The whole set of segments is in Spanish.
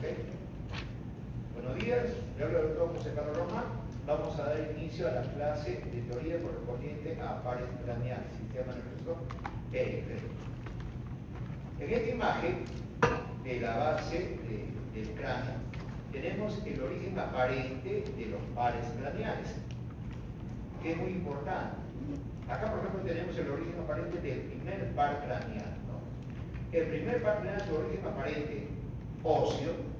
¿Ok? Buenos días, yo hablo del doctor José Carlos Román. Vamos a dar inicio a la clase de teoría correspondiente a pares craneales, sistema nervioso periférico. En esta imagen de la base del cráneo tenemos el origen aparente de los pares craneales, que es muy importante. Acá, por ejemplo, tenemos el origen aparente del primer par craneal, ¿no? El primer par craneal, su origen aparente óseo,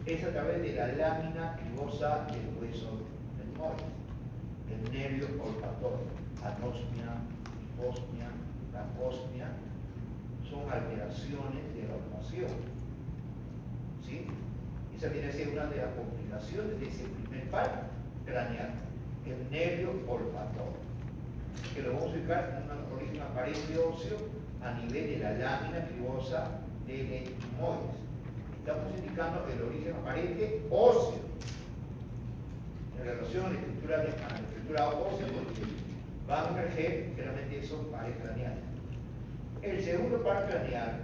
es a través de la lámina cribosa del hueso delmoides, el nervio olfatorio, anosmia, hiposmia, lagosmia, son alteraciones de la olfación. ¿Sí? Esa viene a ser una de las complicaciones de ese primer par craneal, el nervio olfatorio, que lo vamos a ubicar en un origen aparente óseo a nivel de la lámina cribosa del delmoides. Estamos indicando el origen aparente óseo en relación a la estructura ósea, porque van a emerger generalmente esos pares craneales. El segundo par craneal,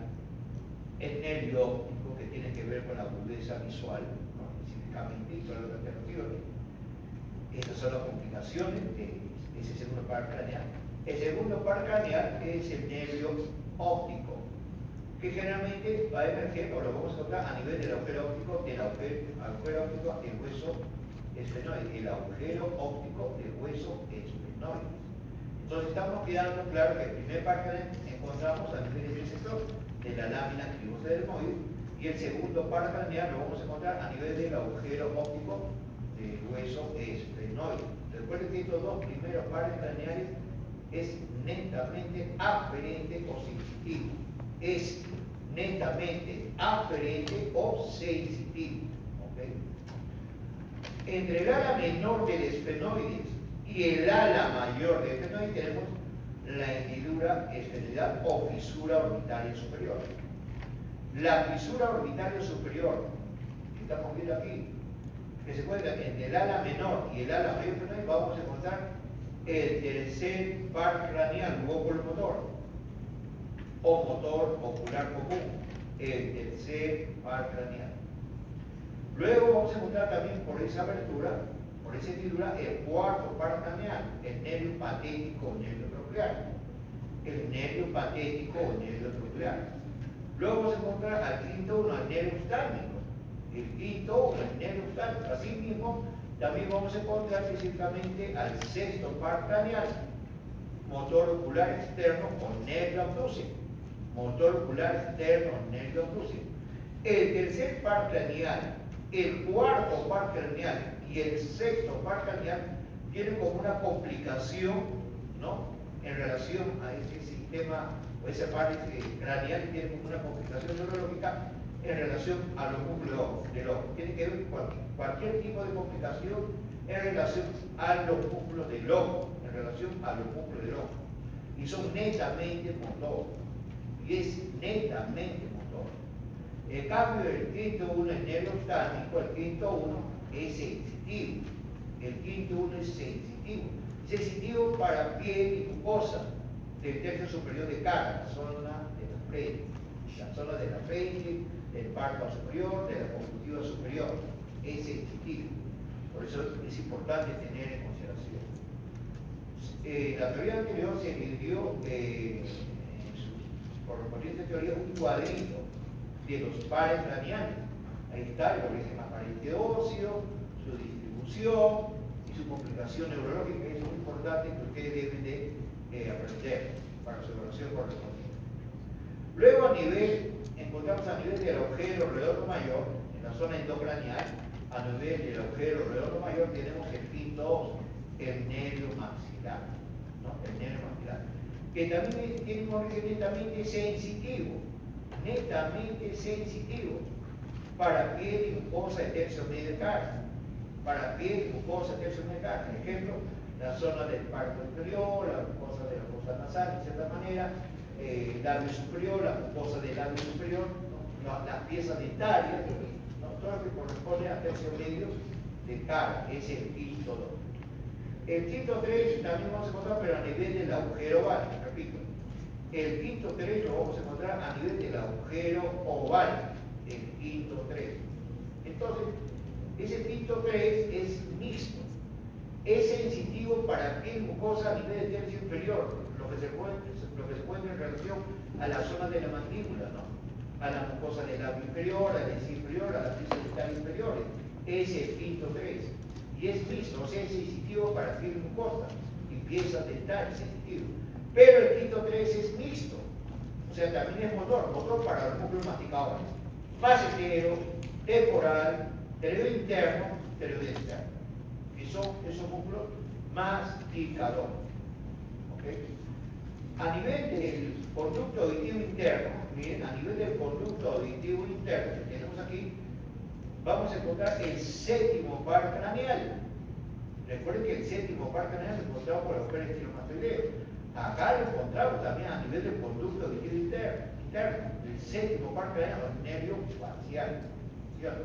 el nervio óptico, que tiene que ver con la agudeza visual, ¿no? Específicamente, y toda la alternativa. Estas son las complicaciones de ese segundo par craneal. El segundo par craneal es el nervio óptico, que generalmente va a emerger, o lo vamos a encontrar a nivel del agujero óptico, del agujero óptico del hueso esfenoide, el agujero óptico del hueso esfenoide. Entonces estamos quedando claro que el primer par craneal encontramos a nivel del sector de la lámina cribosa del delmoide, y el segundo par craneal lo vamos a encontrar a nivel del agujero óptico del hueso esfenoide. Recuerden que estos dos primeros pares craneales es netamente aferente o sensitivo. Es netamente aferente o sensitivo. ¿Okay? Entre el ala menor del esfenoides y el ala mayor del esfenoides tenemos la hendidura esfenoidal o fisura orbitaria superior. La fisura orbitaria superior, que estamos viendo aquí, que se encuentra entre el ala menor y el ala mayor del esfenoides, vamos a encontrar el tercer par craneal, óculo motor, o motor ocular común, el tercer par craneal. Luego vamos a encontrar también por esa abertura, por esa hendidura, el cuarto par craneal, el nervio patético o nervio troclear. El nervio patético o nervio troclear. Luego vamos a encontrar al quinto uno, el nervio oftálmico. El quinto uno, el nervio oftálmico. Así mismo, también vamos a encontrar específicamente al sexto par craneal, motor ocular externo o nervio abducen. Motor ocular externo o nervio abducen. El tercer par craneal, el cuarto par craneal y el sexto par craneal tienen como una complicación, ¿no? En relación a ese sistema o ese par craneal, tiene como una complicación neurológica en relación a los músculos del ojo. Tiene que ver con cualquier tipo de complicación en relación a los músculos del ojo, y son netamente motor, y es netamente motor. En cambio, el quinto uno, el nervio oftálmico, el quinto uno es sensitivo. El quinto uno es sensitivo para piel y mucosa del tercio superior de cara, la zona de la frente, del párpado superior, de la conjuntiva superior, es sensitivo. Por eso es importante tener en consideración. La teoría anterior se dividió en su correspondiente teoría un cuadrito de los pares craneales. Ahí está el origen aparente óseo, su distribución y su complicación neurológica. Es muy importante que ustedes deben de aprender para su evaluación correspondiente. Luego encontramos a nivel del agujero redondo mayor, en la zona endocraneal, a nivel del agujero redondo mayor tenemos el quinto óseo, el nervio maxilar, ¿no? El nervio maxilar, que también tiene un origen netamente sensitivo, para piel y mucosa de tercio medio de cara, Por ejemplo, la zona del párpado inferior, la mucosa de la fosa nasal, de cierta manera, el labio superior, la mucosa del labio superior, ¿no? Las piezas dentarias, ¿no? Todo lo que corresponde a tercio medio de cara, es el quinto 2. El quinto 3 también vamos a encontrar, pero a nivel del agujero oval, repito. El quinto 3 lo vamos a encontrar a nivel del agujero oval. el quinto 3. Entonces, ese quinto 3 es mixto. Es sensitivo para piel mucosa a nivel de tercio inferior, lo que se encuentra en relación a la zona de la mandíbula, ¿no? A la mucosa del labio inferior, a la encía inferior, a las piezas dentales inferiores. Es el quinto 3. Y es mixto, o sea, es sensitivo para piel mucosa y piezas dentales sensitivas. Pero el quinto 3 es mixto, o sea, también es motor para los músculos masticadores. Macetero, temporal, ptereo interno, ptereo externo. Que son esos músculos masticadores. ¿Okay? A nivel del conducto auditivo interno, miren, a nivel del conducto auditivo interno que tenemos aquí, vamos a encontrar el séptimo par craneal. Recuerden que el séptimo par craneal se encontraba por el agujero estilomastoideo. Acá lo encontramos también a nivel del conducto auditivo interno, el séptimo par craneal, el nervio facial. ¿Cierto?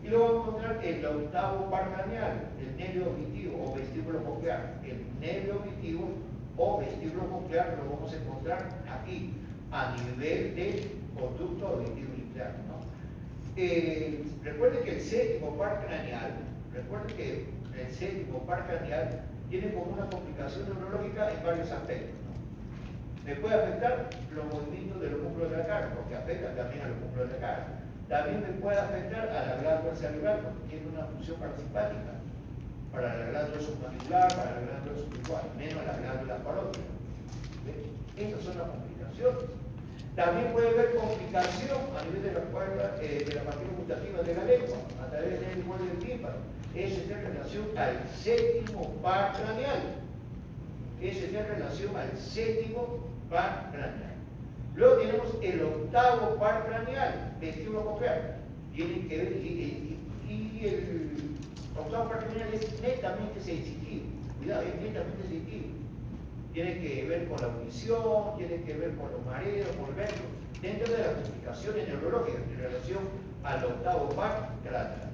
Y luego vamos a encontrar el octavo par craneal, el nervio auditivo o vestíbulo coclear. El nervio auditivo o vestíbulo coclear lo vamos a encontrar aquí, a nivel del conducto auditivo interno, ¿no? Recuerden que el séptimo par craneal tiene como una complicación neurológica en varios aspectos, ¿no? Me puede afectar los movimientos de los músculos de la cara, porque afecta también a los músculos de la cara. También me puede afectar a la glándula cerebral, porque tiene una función parasimpática para la glándula submandibular, para la glándula sublingual, menos a la glándula parótida. Esas son las complicaciones. También puede haber complicación a nivel de la materia gustativa de la lengua, a través del borde del tímpano. Eso está en relación al séptimo par craneal. Luego tenemos el octavo par craneal, vestíbulo coclear. Tienen que ver, y el octavo par craneal es netamente sensitivo. Cuidado, es netamente sensitivo. Tiene que ver con la audición, tiene que ver con los mareos, con el vértigo, dentro de las complicaciones neurológicas en relación al octavo par craneal.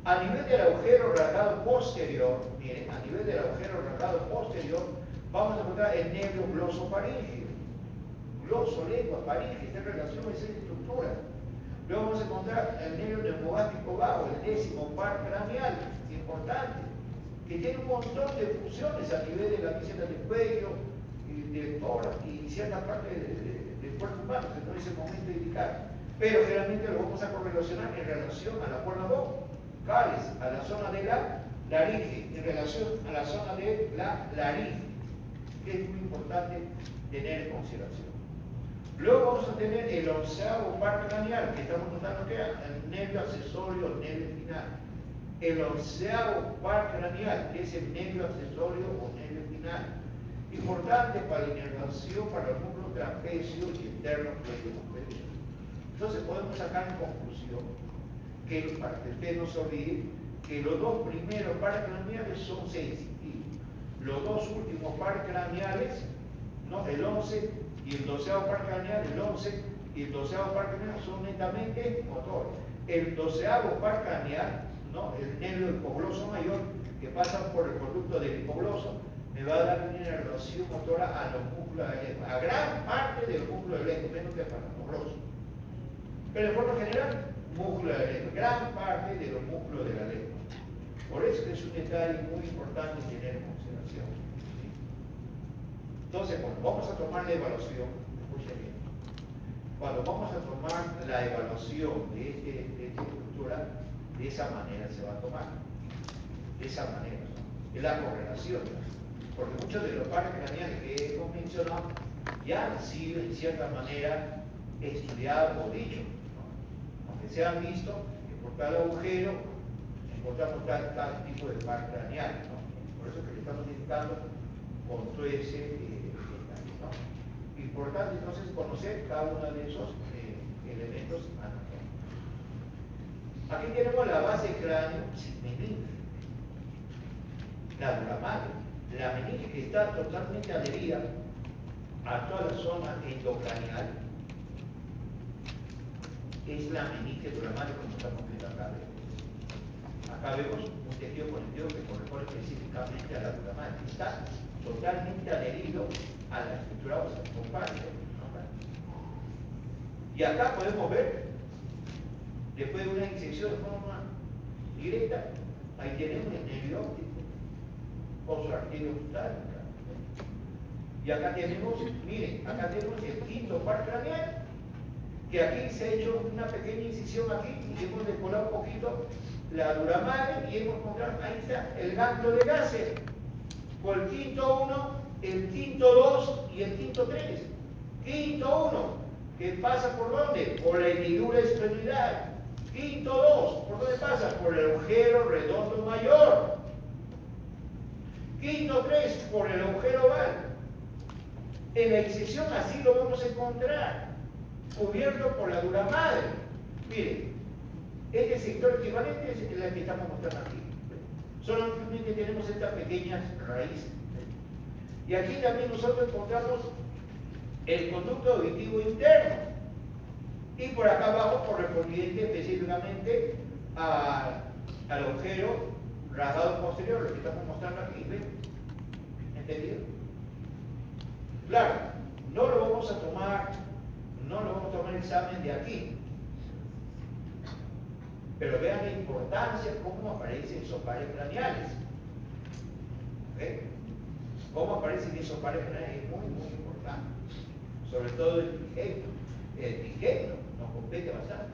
A nivel del agujero rasgado posterior, miren, a nivel del agujero rasgado posterior, vamos a encontrar el nervio glosofaríngeo. Gloso-lengua, faringe, está en relación a esa estructura. Luego vamos a encontrar el nervio neumogástrico vago, el décimo par craneal, importante, que tiene un montón de funciones a nivel de la víscera del cuello, del tórax y cierta parte del cuerpo humano, que no es el momento indicado. Pero generalmente lo vamos a correlacionar en relación a la cuerda vocales, a la zona de la laringe, en relación a la zona de la laringe, que es muy importante tener en consideración. Luego vamos a tener el onceavo par craneal, que estamos notando que es el nervio accesorio, el nervio espinal. El onceavo par craneal, que es el nervio accesorio o nervio espinal. Importante para la inervación para los músculos trapecio y interno pleuropelviano. Entonces podemos sacar en conclusión que, para que usted no se olvide, que los dos primeros par craneales son sensitivos. Los dos últimos par craneales, ¿no? El 11 y el 12º par craneal, el 11 y el 12º par craneal son netamente motores. El 12º par craneal, ¿no? El nervio hipogloso mayor, que pasa por el conducto del hipogloso, me va a dar una inervación motora a los músculos de la lengua, a gran parte del músculo de la lengua, menos que para el hipogloso. Pero de forma general, músculo de la lengua, gran parte de los músculos de la lengua. Por eso es un detalle muy importante tener en consideración. Entonces, cuando vamos a tomar la evaluación, escuchen bien, cuando vamos a tomar la evaluación de esta estructura, de esa manera se va a tomar. De esa manera, ¿no? Es la correlación, ¿no? Porque muchos de los pares craneales que hemos mencionado ya han sido en cierta manera estudiados o dichos, ¿no? Aunque se han visto que por tal agujero encontramos tal tipo de par craneal, ¿no? Por eso que le estamos indicando con todo ese detalle, ¿no? Importante entonces conocer cada uno de esos elementos anatómicos. Aquí tenemos la base cráneo sin meninge, la dura madre, la meninge que está totalmente adherida a toda la zona endocranial, es la meninge dura madre como estamos viendo acá. Acá vemos un tejido conectivo que corresponde específicamente a la dura madre, que está totalmente adherido a la estructura ósea, compacto. Y acá podemos ver Después de una disección de forma directa, ahí tenemos el nervio óptico con su arteria oftálmica. Y acá tenemos, miren, acá tenemos el quinto par craneal, que aquí se ha hecho una pequeña incisión aquí y hemos decorado un poquito la dura madre y hemos encontrado, ahí está, el ganglio de Gasser, con el quinto 1, el quinto 2 y el quinto 3. Quinto 1, que pasa por dónde? Por la hendidura esfenoidal. Quinto 2, ¿por dónde pasa? Por el agujero redondo mayor. Quinto 3, por el agujero oval. En la disección así lo vamos a encontrar, cubierto por la dura madre. Miren, este sector equivalente es el que estamos mostrando aquí. Solamente tenemos estas pequeñas raíces. Y aquí también nosotros encontramos el conducto auditivo interno. Y por acá abajo correspondiente específicamente al agujero rasgado posterior, lo que estamos mostrando aquí. ¿Ven? ¿Entendido? Claro, no lo vamos a tomar el examen de aquí. Pero vean la importancia cómo aparecen esos pares craneales. ¿Okay? Cómo aparecen esos pares craneales es muy, muy importante. Sobre todo el trigemio. El trigemio nos compete bastante.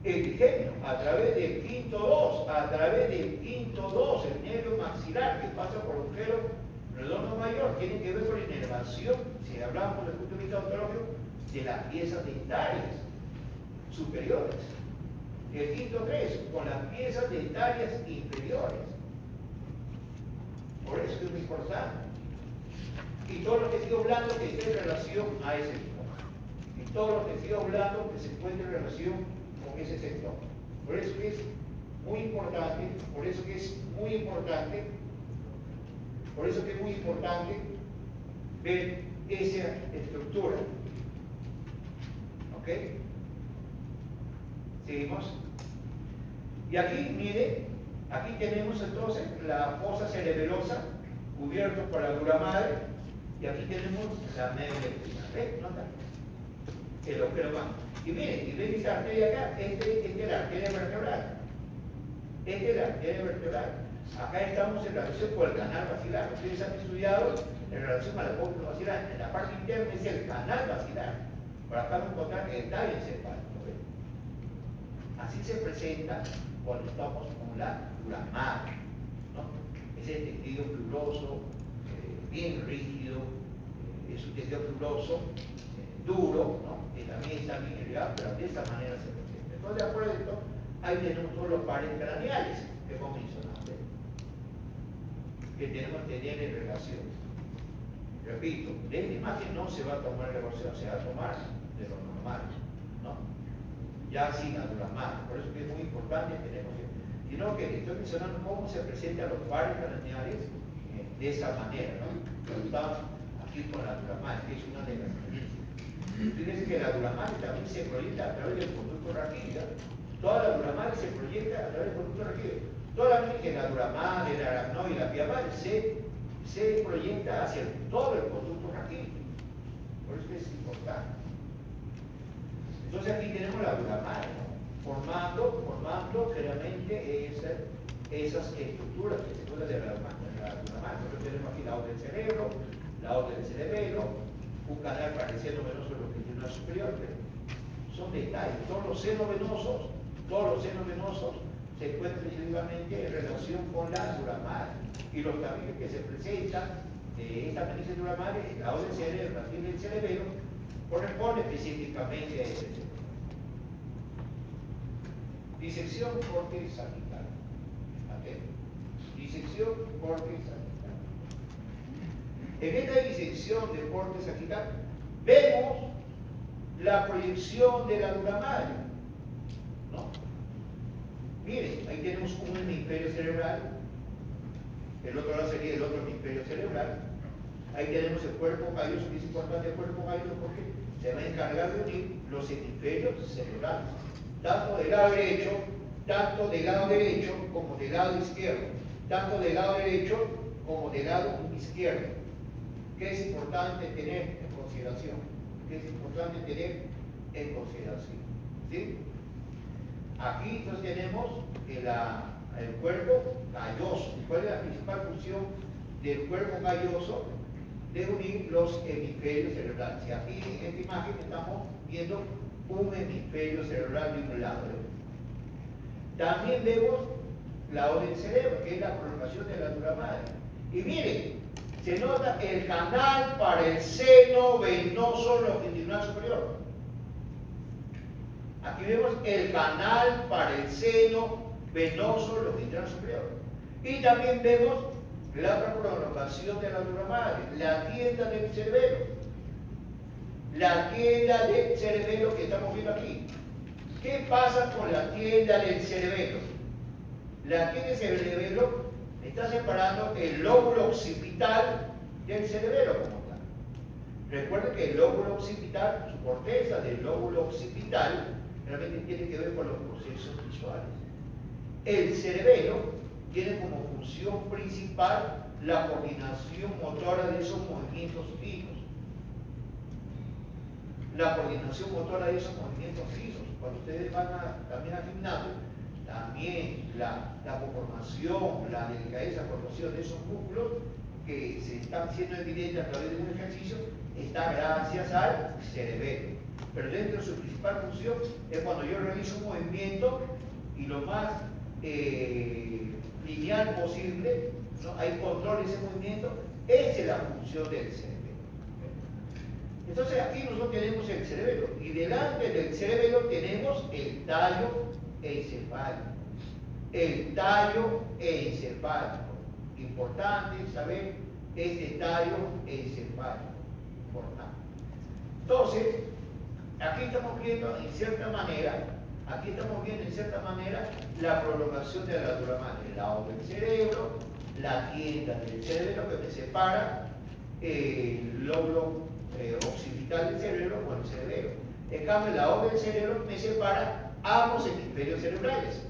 El trigemio, a través del quinto 2, el nervio maxilar que pasa por el agujero redondo mayor, tiene que ver con la inervación, si hablamos desde el punto de vista odontológico, de las piezas dentarias superiores. El quinto 3, con las piezas dentarias inferiores. Por eso es muy importante. Y todo lo que estoy hablando que esté en relación a ese sector. Y todo lo que estoy hablando que se encuentre en relación con ese sector. Por eso que es muy importante, ver esa estructura. ¿Ok? Seguimos. Y aquí, mire, aquí tenemos entonces la fosa cerebelosa cubierto por la dura madre, y aquí tenemos la médula espinal. ¿Ven? ¿Nota? El agujero va. Y miren, y ven esta arteria acá, esta es la arteria vertebral. Acá estamos en relación con el canal vacilar. Ustedes han estudiado en relación a la apócrina vacilar. En la parte interna es el canal vacilar. Por acá vamos a encontrar el tallo encefálico. Así se presenta cuando estamos con la dura madre, ¿no? Ese tejido fibroso, bien rígido, es un tejido fibroso, duro, ¿no? Que también está bien irrigado, pero de esta manera se presenta. Entonces, de acuerdo a esto, ahí tenemos todos los pares craneales que hemos mencionado, que tenemos que tener en relación. Repito, de esta imagen no se va a tomar la evaluación, se va a tomar de lo normal, ¿no? Ya sin la dura madre. Por eso que es muy importante tenemos, sino que estoy mencionando cómo se presentan los pares craneales de esa manera, ¿no? Estamos aquí con la dura madre, que es una de las experiencias. Fíjense que la dura madre también se proyecta a través del conducto raquídeo. Toda la dura madre se proyecta a través del conducto raquídeo. Toda la que la dura madre, la aracnoide y la vía madre se proyecta hacia todo el conducto raquídeo. Por eso es importante. Entonces aquí tenemos la dura madre, ¿no? formando claramente esas estructuras que se pueden de la dura madre. Nosotros tenemos aquí la aorta del cerebro, la aorta del cerebelo, un canal pareciendo venoso longitudinal superior, pero son detalles. Todos los senos venosos se encuentran exclusivamente en relación con la dura madre. Y los caminos que se presentan de esta meninge dura madre, la aorta del cerebro, la tiene del cerebelo, corresponde específicamente a ese sector. Disección corte sagital. ¿Okay? Disección corte sagital. En esta disección del corte sagital vemos la proyección de la dura madre, ¿no? Miren, ahí tenemos un hemisferio cerebral, el otro lado sería el otro hemisferio cerebral. Ahí tenemos el cuerpo calloso, que es importante el cuerpo calloso porque se va a encargar de unir los hemisferios cerebrales, tanto del lado derecho como del lado izquierdo, tanto del lado derecho como del lado izquierdo. ¿Qué es importante tener en consideración? ¿Sí? Aquí entonces tenemos el cuerpo calloso. ¿Cuál es la principal función del cuerpo calloso? De unir los hemisferios cerebrales. Y aquí en esta imagen estamos viendo un hemisferio cerebral de un lado. También vemos la lado del cerebro, que es la prolongación de la dura madre. Y miren, se nota el canal para el seno venoso longitudinal superior. Aquí vemos el canal para el seno venoso longitudinal superior. Y también vemos la otra prolongación de la dura madre, la tienda del cerebelo. La tienda del cerebelo que estamos viendo aquí. ¿Qué pasa con la tienda del cerebelo? La tienda del cerebelo está separando el lóbulo occipital del cerebelo como tal. Recuerden que el lóbulo occipital, su corteza del lóbulo occipital, realmente tiene que ver con los procesos visuales. El cerebelo tiene como función principal la coordinación motora de esos movimientos finos. La coordinación motora de esos movimientos finos. Cuando ustedes van también al gimnasio, también la conformación, la delicadeza, la formación de esos músculos que se están siendo evidentes a través de un ejercicio, está gracias al cerebelo. Pero dentro de su principal función es cuando yo realizo un movimiento y lo más lineal posible, ¿no? Hay control de ese movimiento, esa es la función del cerebelo. Entonces aquí nosotros tenemos el cerebelo y delante del cerebelo tenemos el tallo encefálico. El tallo encefálico. Importante saber este tallo encefálico. Importante. Entonces, aquí estamos viendo en cierta manera, la prolongación de la dura madre, el lado del cerebro, la tienda del cerebro que me separa el lóbulo occipital del cerebro con el cerebelo. En cambio, el lado del cerebro me separa ambos hemisferios cerebrales,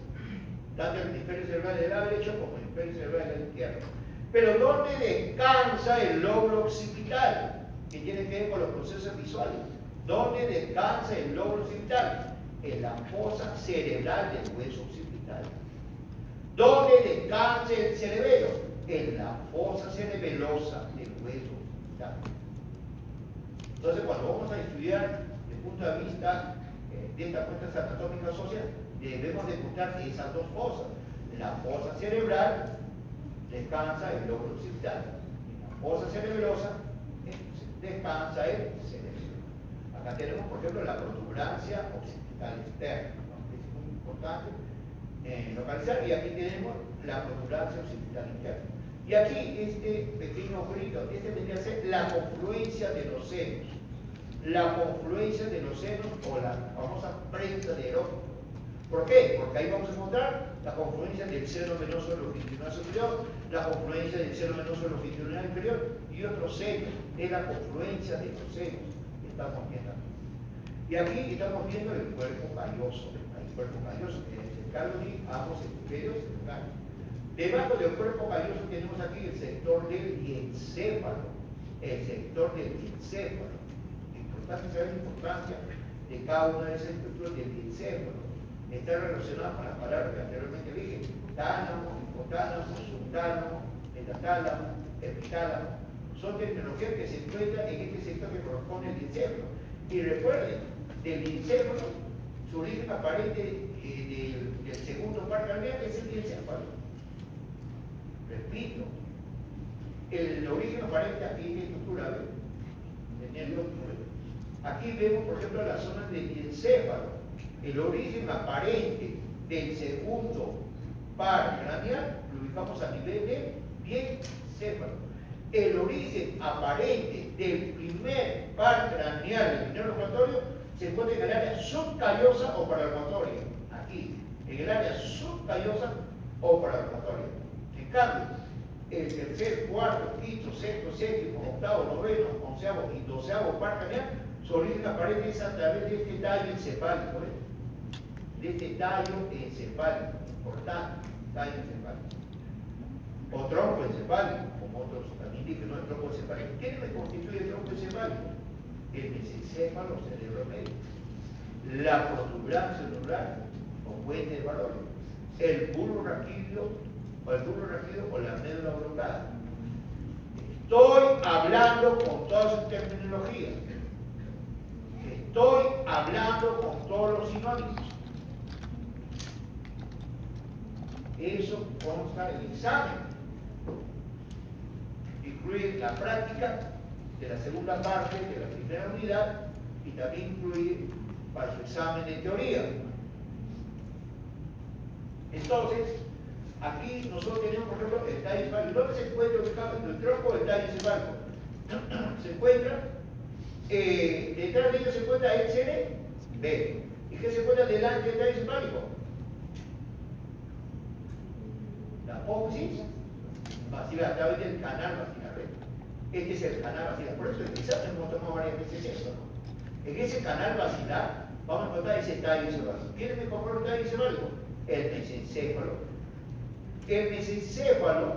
tanto el hemisferio cerebral del lado derecho como el hemisferio cerebral del lado izquierdo. Pero ¿dónde descansa el lóbulo occipital? Que tiene que ver con los procesos visuales. ¿Dónde descansa el lóbulo occipital? En la fosa cerebral del hueso occipital. ¿Dónde descansa el cerebelo? En la fosa cerebelosa del hueso occipital. Entonces, cuando vamos a estudiar desde el punto de vista de estas cuestiones anatómicas óseas, debemos de encontrar esas dos fosas. En la fosa cerebral descansa el lóbulo occipital. En la fosa cerebelosa descansa el cerebelo. Acá tenemos, por ejemplo, la protuberancia occipital externa, ¿no? Es muy importante localizar, y aquí tenemos la protuberancia occipital interna. Y aquí este pequeño agujerito, vendría a ser la confluencia de los senos. La confluencia de los senos o la famosa prensa del ojo. ¿Por qué? Porque ahí vamos a encontrar la confluencia del seno venoso longitudinal superior, la confluencia del seno venoso longitudinal inferior y otro seno. Es la confluencia de los senos que estamos viendo aquí. Y aquí estamos viendo el cuerpo calloso. El cuerpo calloso que es el calori, ambos hemisferios cerebrales. Debajo del cuerpo calloso tenemos aquí el sector del diencéfalo. El sector del diencéfalo. Es importante saber la importancia de cada una de esas estructuras del diencéfalo. Está relacionado con las palabras que anteriormente dije: tálamo, hipotálamo, subtálamo, metatálamo, epitálamo. Son terminologías que se encuentran en este sector que corresponde al diencéfalo. Y recuerden, del diencéfalo, su origen aparente del segundo par craneal es el diencéfalo. Repito, el origen aparente aquí en estructura, aquí vemos, por ejemplo, la zona del diencéfalo. El origen aparente del segundo par craneal lo ubicamos a nivel de diencéfalo. El origen aparente del primer par craneal del primer rotatorio se encuentra en el área subcallosa o pararrotatoria. Aquí, en el área subcallosa o pararrotatoria. En cambio, el tercer, cuarto, quinto, sexto, séptimo, octavo, noveno, onceavo y doceavo par craneal, su origen aparente es a través de este tallo encefálico. De este tallo encefálico, importante, tallo encefálico. O tronco encefálico, como otros también dicen, no el tronco encefálico. ¿Qué me constituye el tronco encefálico? El mesencéfalo cerebro medio. La protuberancia cerebral, como puente de valores. El bulbo raquídeo o la médula oblongada. Estoy hablando con todas sus terminologías. Estoy hablando con todos los sinónimos. Eso consta el examen. Incluye la práctica de la segunda parte de la primera unidad y también incluye para su examen de teoría. Entonces, aquí nosotros tenemos, por ejemplo, el tallo encefálico. ¿Dónde se encuentra ubicado el tronco del tallo encefálico? Se encuentra, detrás de ello se encuentra el cerebro. ¿Y qué se encuentra delante del tallo encefálico? La apófisis vacilar, a través del canal vacilar. Este es el canal vacilar. Por eso quizás hemos tomado varias veces esto, ¿no? En ese canal vacilar vamos a encontrar ese tallo encefálico. ¿Quién me compró el tallo encefálico? El mesencéfalo. El mesencéfalo,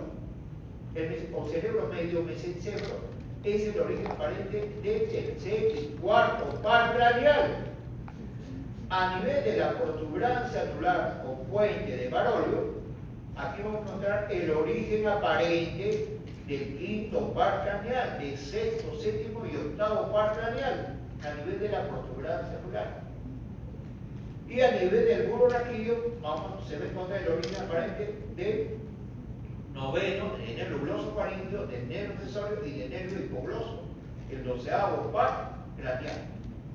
o cerebro medio mesencéfalo, es el origen aparente del tercer y cuarto par craneal. A nivel de la protuberancia anular o puente de Barolio, aquí vamos a encontrar el origen aparente del quinto par craneal, del sexto, séptimo y octavo par craneal, a nivel de la protuberancia anular. Y a nivel del bulbo raquídeo, se va a encontrar el origen aparente del noveno, del nervio gloso faríngeo, del nervio accesorio y del nervio hipogloso, el 12º par craneal.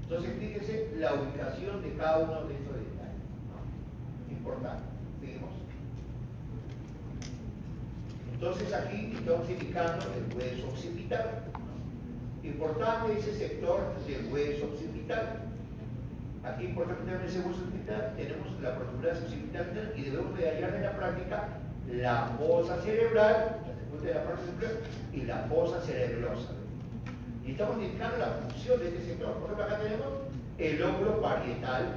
Entonces, fíjense la ubicación de cada uno de estos detalles, ¿no? Importante. Seguimos. Entonces, aquí estamos indicando el hueso occipital, ¿no? Importante ese sector del hueso occipital. Aquí, por ejemplo, en ese hueso occipital tenemos la protuberancia occipital y debemos de hallar en la práctica la fosa cerebral, la de la parte cerebral, y la fosa cerebrosa. Y estamos indicando la función de este sector. Por ejemplo, acá tenemos el lóbulo parietal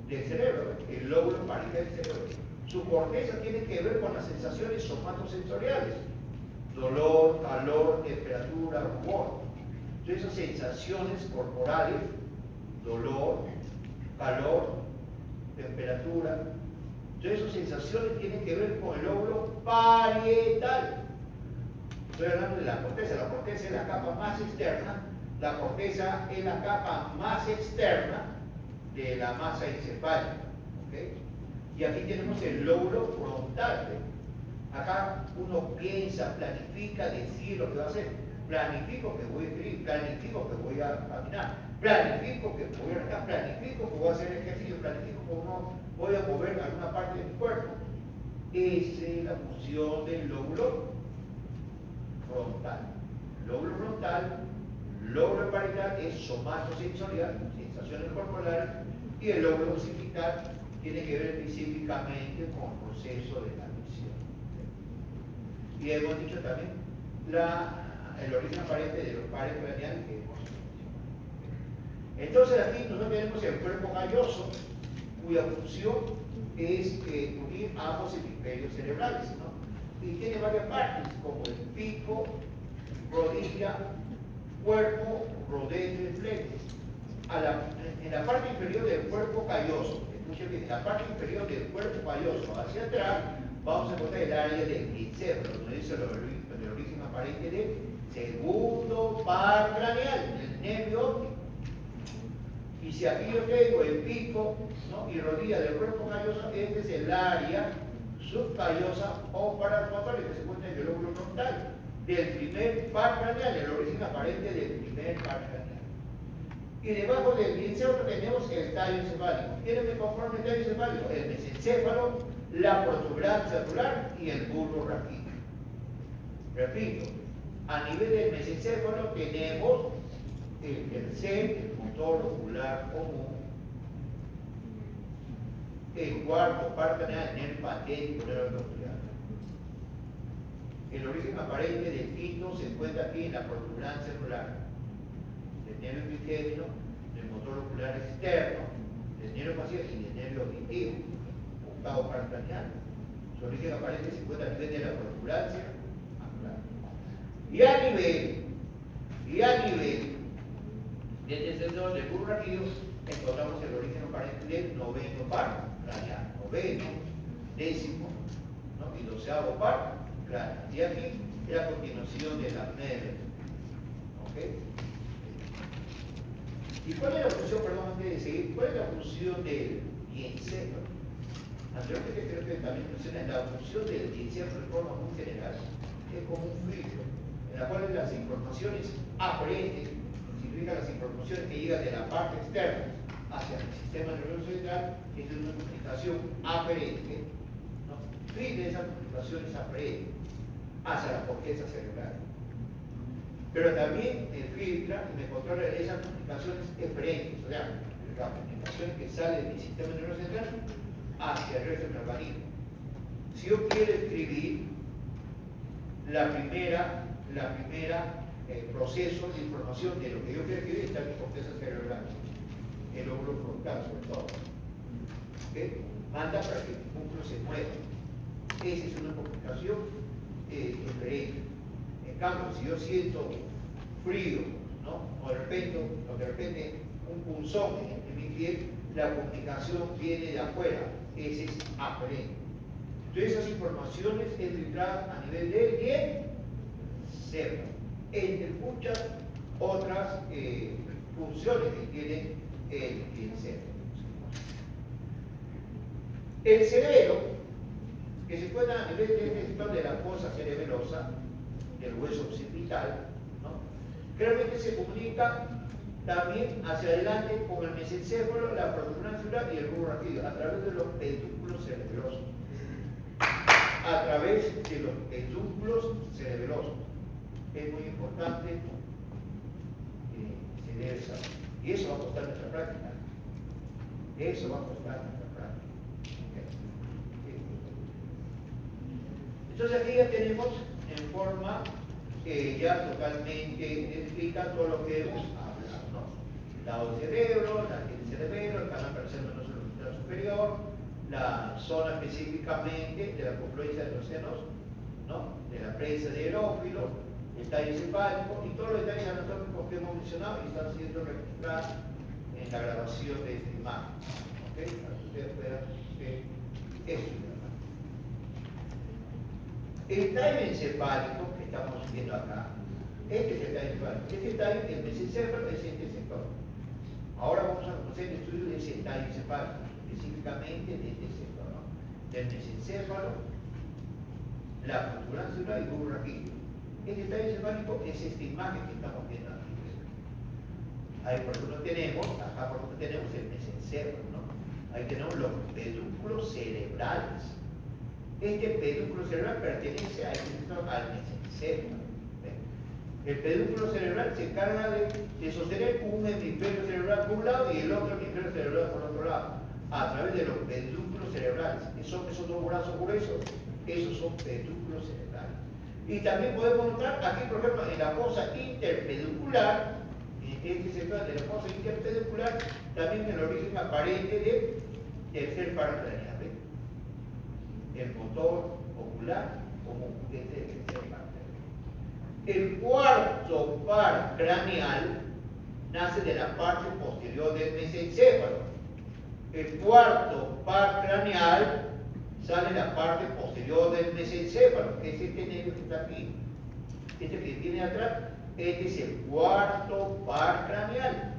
del cerebro, el lóbulo parietal del cerebro. Su corteza tiene que ver con las sensaciones somatosensoriales: dolor, calor, temperatura, rubor. Entonces, esas sensaciones corporales, dolor, calor, temperatura, entonces esas sensaciones tienen que ver con el lóbulo parietal. Estoy hablando de la corteza es la capa más externa, la corteza es la capa más externa de la masa encefálica. ¿Okay? Y aquí tenemos el lóbulo frontal. Acá uno piensa, planifica, decide lo que va a hacer. Planifico que voy a escribir, planifico que voy a caminar, planifico que voy a arrancar, planifico que voy a hacer ejercicio, planifico que voy a mover alguna parte de mi cuerpo. Esa es la función del lóbulo frontal. Lóbulo frontal, lóbulo parietal es somatosensorial, sensaciones corporales, y el lóbulo occipital tiene que ver específicamente con el proceso de la visión. Y hemos dicho también el origen aparente de los pares craneales que hemos mencionado. Entonces aquí nosotros tenemos el cuerpo calloso, cuya función es unir ambos hemisferios cerebrales, ¿no? Y tiene varias partes, como el pico, rodilla, cuerpo, rodete, fletes. En la parte inferior del cuerpo calloso, escuchen bien, en la parte inferior del cuerpo calloso hacia atrás, vamos a encontrar el área del encéfalo, donde dice el origen aparente del segundo par craneal, el nervio óptico. Y si aquí yo tengo el pico, ¿no?, y rodilla del cuerpo calloso, este es el área subcallosa o parafrontal que se encuentra en el lóbulo frontal del primer par craneal, el origen aparente del primer par craneal. Y debajo del encéfalo tenemos el tallo encefálico. ¿Quiénes me conforman el tallo encefálico? El mesencéfalo, la protuberancia anular y el bulbo raquídeo. Repito, a nivel del mesencéfalo tenemos el tercer, el motor ocular común, el cuarto par craneal, el nervio patético, el nervio ocular. El origen aparente del quinto se encuentra aquí en la protuberancia anular, del nervio trigémino, del motor ocular externo, del nervio facial y del nervio auditivo, octavo par craneal. Su origen aparente se encuentra a nivel de la protuberancia anular. Y a nivel del sector del bulbo raquídeo encontramos el origen aparente del noveno par craneal. Noveno, décimo, ¿no? Y doceavo par craneal. Y aquí es la continuación de la apnea. ¿Ok? ¿Y cuál es la función, perdón, antes de seguir, cuál es la función del diencéfalo? Anteriormente creo que también mencioné la función del diencéfalo de forma muy general, es como un filtro, en la cual las informaciones aparentes, significa las informaciones que llegan de la parte externa hacia el sistema nervioso central, es una comunicación aparente, ¿no? Filtra esas comunicaciones aparentes hacia la corteza cerebral. Pero también filtra y me controla esas comunicaciones eferentes, o sea, las comunicaciones que salen del sistema nervioso central hacia el resto del organismo. Si yo quiero escribir la primera proceso de información de lo que yo quiero escribir está en mi corteza cerebral, el lóbulo frontal sobre todo. ¿Okay? Manda para que el músculo se mueva. Esa es una comunicación eferente. En cambio, si yo siento frío, ¿no? O de repente un punzón en mi piel, la comunicación viene de afuera, ese es aferente. Entonces esas informaciones es filtrada a nivel del diencéfalo, entre muchas otras funciones que tiene el diencéfalo. El cerebro, que se encuentra a nivel del sector de la fosa cerebelosa, del hueso occipital, ¿no? Realmente se comunica también hacia adelante con el mesencéfalo, la protuberancia cerebral y el bulbo raquídeo, a través de los pedúnculos cerebelosos. A través de los pedúnculos cerebelosos. Es muy importante, se debe saber. Y eso va a costar nuestra práctica. Eso va a costar nuestra práctica. Entonces aquí ya tenemos en forma ya totalmente explica todo lo que hemos hablado, ¿no? Lado del cerebro, el cerebelo, el canal paracéfalo superior, la zona específicamente de la confluencia de los senos, ¿no? De la presa de aerófilo, el tallo encefálico y todos los detalles anatómicos que hemos mencionado y están siendo registrados en la grabación de esta imagen. ¿Ok? Para que ustedes puedan estudiar. El tallo encefálico que estamos viendo acá, este es el tallo encefálico. Este tallo, el mesencéfalo, es este sector. Ahora vamos a conocer el estudio de ese tallo encefálico, específicamente de este sector, ¿no? Del mesencéfalo, la protuberancia cerebral y el bulbo raquídeo. Este tallo encefálico es esta imagen que estamos viendo aquí. Ahí por ejemplo tenemos, acá por ejemplo tenemos el mesencéfalo, ¿no? Ahí tenemos los pedúnculos cerebrales. Este pedúnculo cerebral pertenece a este sector, al mesencéfalo. El pedúnculo cerebral se encarga de sostener un hemisferio cerebral por un lado y el otro hemisferio cerebral por otro lado, a través de los pedúnculos cerebrales. Esos dos brazos gruesos, esos son pedúnculos cerebrales. Y también podemos notar aquí, por ejemplo, en la fosa interpeduncular, en este sector de la fosa interpeduncular, también el origen aparente del tercer par craneal. El motor ocular como este es el tercer par. El cuarto par craneal nace de la parte posterior del mesencéfalo. El cuarto par craneal sale de la parte posterior del mesencéfalo, que es este negro que está aquí. Este que tiene atrás, este es el cuarto par craneal.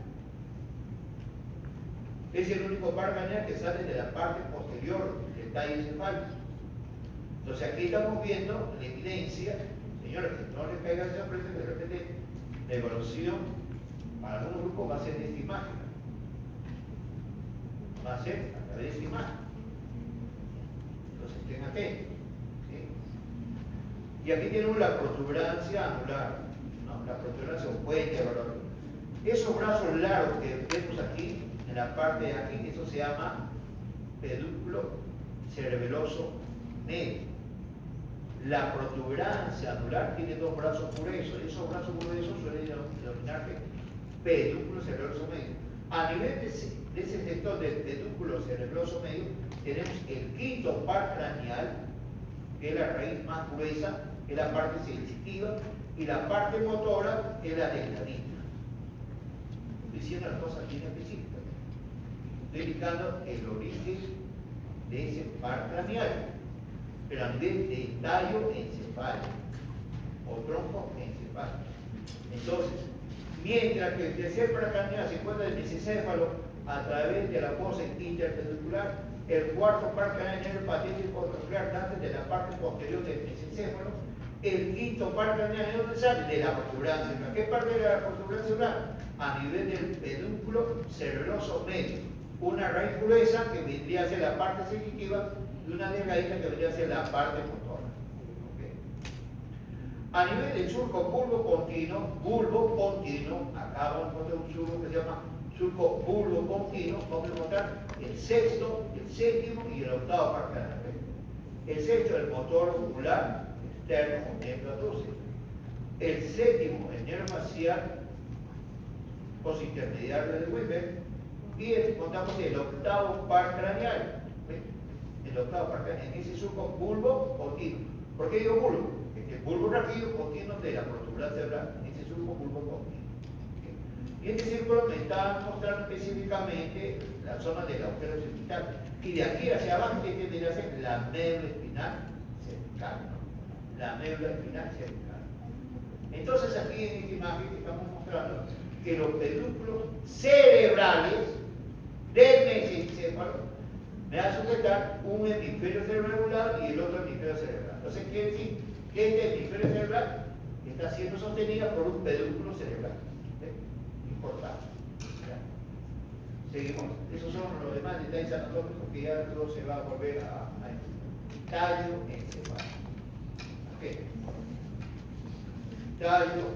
Es el único par craneal que sale de la parte posterior del tallo encefálico. Entonces aquí estamos viendo la evidencia, señores, que no les caiga esa sorpresa que de repente la evaluación para algunos grupos va a ser de esta imagen. Va a ser a través de esta imagen. Entonces estén atentos. ¿Sí? Y aquí tenemos la protuberancia anular, ¿no? La protuberancia opuesta al valor. Esos brazos largos que vemos aquí, en la parte de aquí, eso se llama pedúnculo cerebeloso medio. La protuberancia anular tiene dos brazos gruesos. Esos brazos gruesos suelen denominarse pedúnculo cerebroso medio. A nivel de ese sector del pedúnculo cerebroso medio, tenemos el quinto par craneal, que es la raíz más gruesa, que es la parte sensitiva, y la parte motora, que es la delgadita. Estoy diciendo las cosas bien específicas. estoy indicando el origen de ese par craneal, pero a nivel de tallo encefálico o tronco encefálico. Entonces, mientras que el tercer par craneal se encuentra en el mesencéfalo a través de la fosa interpeduncular, el cuarto par craneal en el patético contractular nace de la parte posterior del mesencéfalo. El quinto par craneal ¿de dónde sale? De la protuberancia cerebral. ¿Qué parte de la protuberancia cerebral? A nivel del pedúnculo cerebroso medio. Una raíz gruesa que vendría a ser la parte sensitiva y una delgadita que vendría a ser la parte motora. ¿Okay? A nivel del surco bulbo continuo, acá vamos a encontrar un surco que se llama surco bulbo continuo, vamos a encontrar el sexto, el séptimo y el octavo par craneal. El sexto, el motor ocular externo con nervio adúcero. El séptimo, el nervio facial posintermediario de Weber. Y encontramos el octavo par craneal. ¿Ven? El octavo par craneal, en ese surco bulbo continuo. ¿Por qué digo bulbo? Porque el bulbo raquídeo continuo de la protuberancia cerebral, en ese surco bulbo continuo. ¿Okay? Y este círculo me está mostrando específicamente la zona del agujero cervical. Y de aquí hacia abajo, ¿qué tendría que ser? La médula espinal cervical. ¿No? La médula espinal cervical. Entonces, aquí en esta imagen que estamos mostrando que los pedúnculos cerebrales del mesencéfalo me va a sujetar un hemisferio cerebral a un lado y el otro hemisferio cerebral. Entonces quiere decir que este hemisferio cerebral está siendo sostenida por un pedúnculo cerebral. Importante. ¿Ya? Seguimos. Esos son los demás detalles anatómicos que ya todo se va a volver a tallo encefálico. ¿Okay? Tallo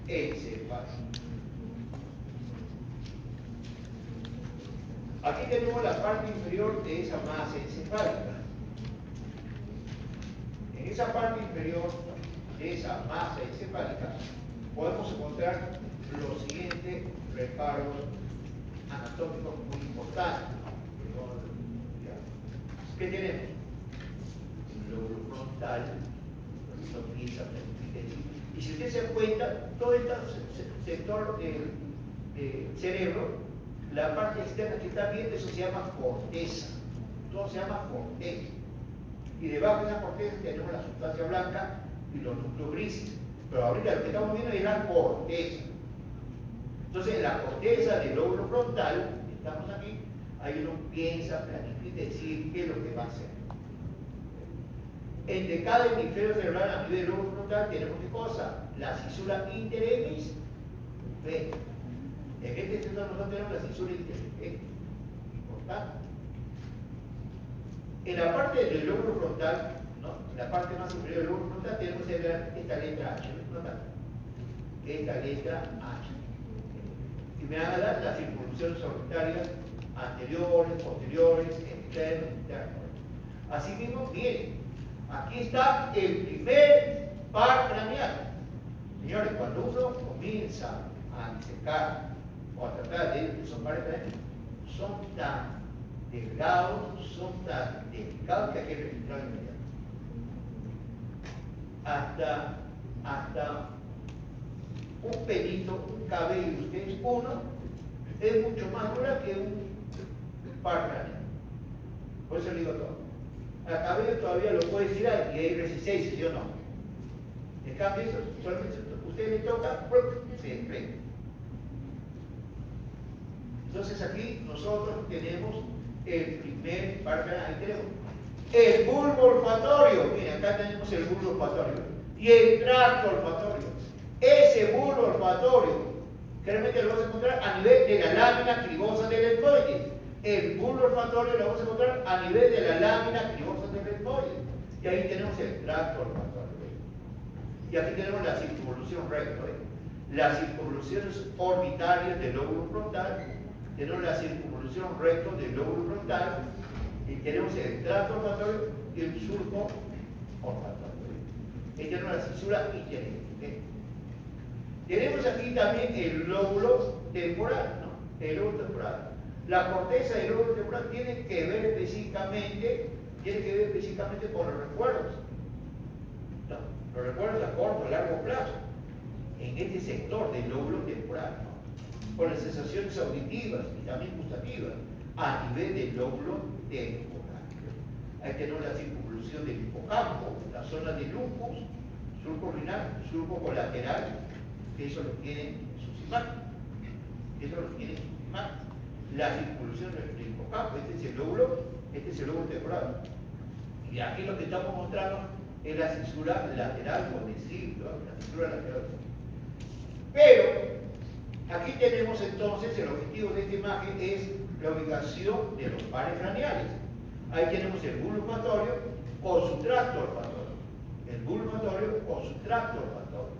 encefálico. Aquí tenemos la parte inferior de esa masa encefálica. En esa parte inferior de esa masa encefálica podemos encontrar los siguientes reparos anatómicos muy importantes. ¿Qué tenemos? El lóbulo frontal, y si ustedes se dan cuenta, todo este sector del cerebro, la parte externa que está viendo, eso se llama corteza. Todo se llama corteza. Y debajo de esa corteza tenemos la sustancia blanca y los núcleos grises. Pero ahorita lo que estamos viendo es la corteza. Entonces, la corteza del lóbulo frontal, estamos aquí, ahí uno piensa, planifica, decir qué es lo que va a hacer. Entre cada hemisferio cerebral a nivel del lóbulo frontal tenemos qué cosa? La cisura interemis. ¿Ven? En este centro nosotros tenemos la cisura interemis. Importante. En la parte del lóbulo frontal, ¿no? En la parte más superior del lóbulo frontal tenemos esta letra H. Esta letra H. Y me van a dar las circunvoluciones orbitarias anteriores, posteriores, externos, internos. Asimismo, miren, aquí está el primer par craneal. Señores, cuando uno comienza a disecar o a tratar de esos pares craneales, son tan delgados, son tan delicados que hay que registrar inmediatamente. Hasta un pelito, un cabello de ustedes, uno, es mucho más dura que un par craneal. Por eso le digo todo. Al cabello todavía lo puede tirar y hay resistencia, yo no. En cambio, eso solamente usted le toca, se desprende. Entonces aquí nosotros tenemos el primer par craneal. Ahí tenemos el bulbo olfatorio. Miren, acá tenemos el bulbo olfatorio. Y el tracto olfatorio. Ese bulbo olfatorio, realmente lo vamos a encontrar a nivel de la lámina cribosa del etmoides. El bulbo olfatorio lo vamos a encontrar a nivel de la lámina cribosa del etmoides. Y ahí tenemos el tracto olfatorio. Y aquí tenemos la circunvolución recta. Las circunvoluciones orbitarias del lóbulo frontal. Tenemos la circunvolución recta del lóbulo frontal. Y tenemos el tracto olfatorio y el surco olfatorio. Y tenemos la cisura interemis. Tenemos aquí también el lóbulo temporal, ¿no? El lóbulo temporal. La corteza del lóbulo temporal tiene que ver específicamente con los recuerdos. ¿No? Los recuerdos a corto, a largo plazo. En este sector del lóbulo temporal, ¿no? Con las sensaciones auditivas y también gustativas. a nivel del lóbulo temporal. Hay que tener la circunvolución del hipocampo, la zona del lupus, surco renal, surco colateral, que eso lo tiene en sus imágenes. Eso lo tiene en sus imágenes. La circunvolución del hipocampo, este es el lóbulo temporal. Y aquí lo que estamos mostrando es la cisura lateral o de ciclo, la cisura lateral. Pero aquí tenemos entonces el objetivo de esta imagen es la ubicación de los pares craneales. Ahí tenemos el bulbo olfatorio con su tracto olfatorio. El bulbo olfatorio con su tracto olfatorio.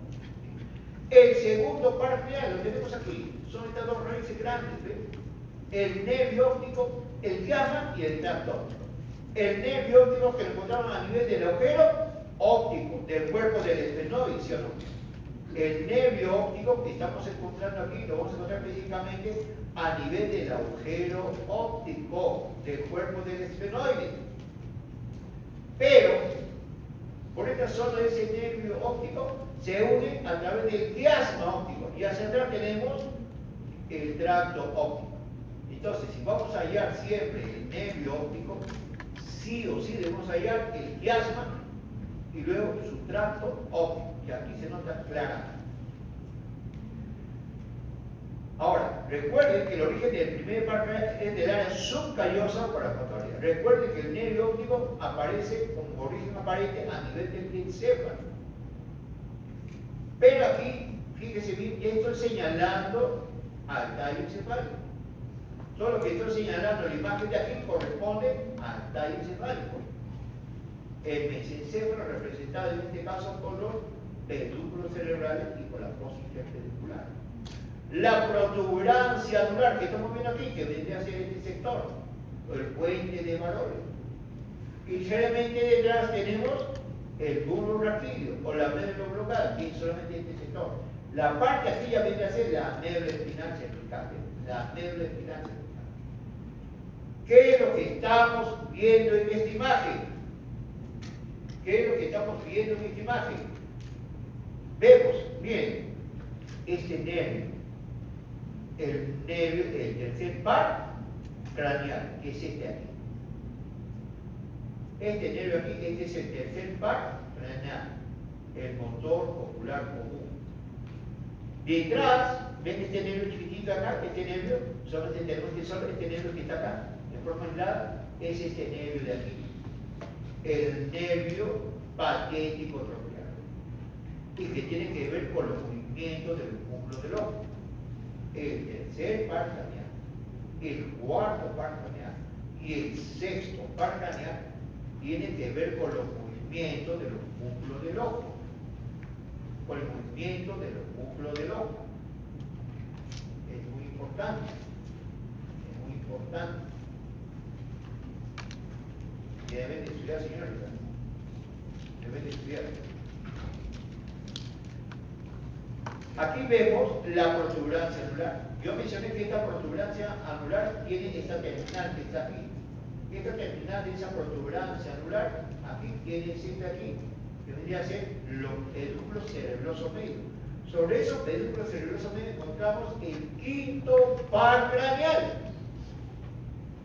El segundo par craneal lo tenemos aquí. Son estas dos raíces grandes, ¿ves? El nervio óptico, el gamma y el tracto óptico. El nervio óptico que lo encontramos a nivel del agujero óptico del cuerpo del esfenoide, ¿sí o no? El nervio óptico que estamos encontrando aquí lo vamos a encontrar específicamente a nivel del agujero óptico del cuerpo del esfenoide. Pero, por esta zona de ese nervio óptico se une a través del quiasma óptico y hacia atrás tenemos el tracto óptico. Entonces, si vamos a hallar siempre el nervio óptico, sí o sí debemos hallar el quiasma y luego su tracto óptico, que aquí se nota claramente. Ahora, recuerden que el origen del primer par craneal es del área subcallosa por la olfatoria. Recuerden que el nervio óptico aparece como origen aparente a nivel del encéfalo. Pero aquí, fíjense bien, estoy señalando al tallo encefálico. Todo lo que estoy señalando en la imagen de aquí corresponde al tallo encefálico. El mesencéfalo representado en este caso por los pedúnculos cerebrales y por la fosa interpedicular. La protuberancia anular que estamos viendo aquí, que vendría a ser este sector, o el puente de Barolo. Y ligeramente detrás tenemos el bulbo raquídeo o la médula bloqueada, que es solamente este sector. La parte aquí ya vendría a ser la médula espinal cervical. La médula espinal cervical. ¿Qué es lo que estamos viendo en esta imagen? ¿Qué es lo que estamos viendo en esta imagen? Vemos, miren, este nervio, el tercer par craneal, que es este aquí. Este nervio aquí, este es el tercer par craneal, el motor ocular común. Detrás, ven este nervio chiquitito acá, este nervio, solamente tenemos que solo este nervio que está acá, en forma aislada, es este nervio de aquí. El nervio patético tropiano, y que tiene que ver con los movimientos del músculo del ojo. El tercer par craneal, el cuarto par craneal y el sexto par craneal tienen que ver con los movimientos de los músculos del ojo. Con el movimiento de los músculos del ojo. Es muy importante. Es muy importante. Deben de estudiar, señorita. Deben de estudiar. Aquí vemos la protuberancia anular. Yo mencioné que esta protuberancia anular tiene esta terminal que está aquí. Esta terminal de esa protuberancia anular, aquí tiene esta aquí, que vendría a ser los pedúnculos cerebrosos medios. Sobre esos pedúnculos cerebrosos medios encontramos el quinto par craneal.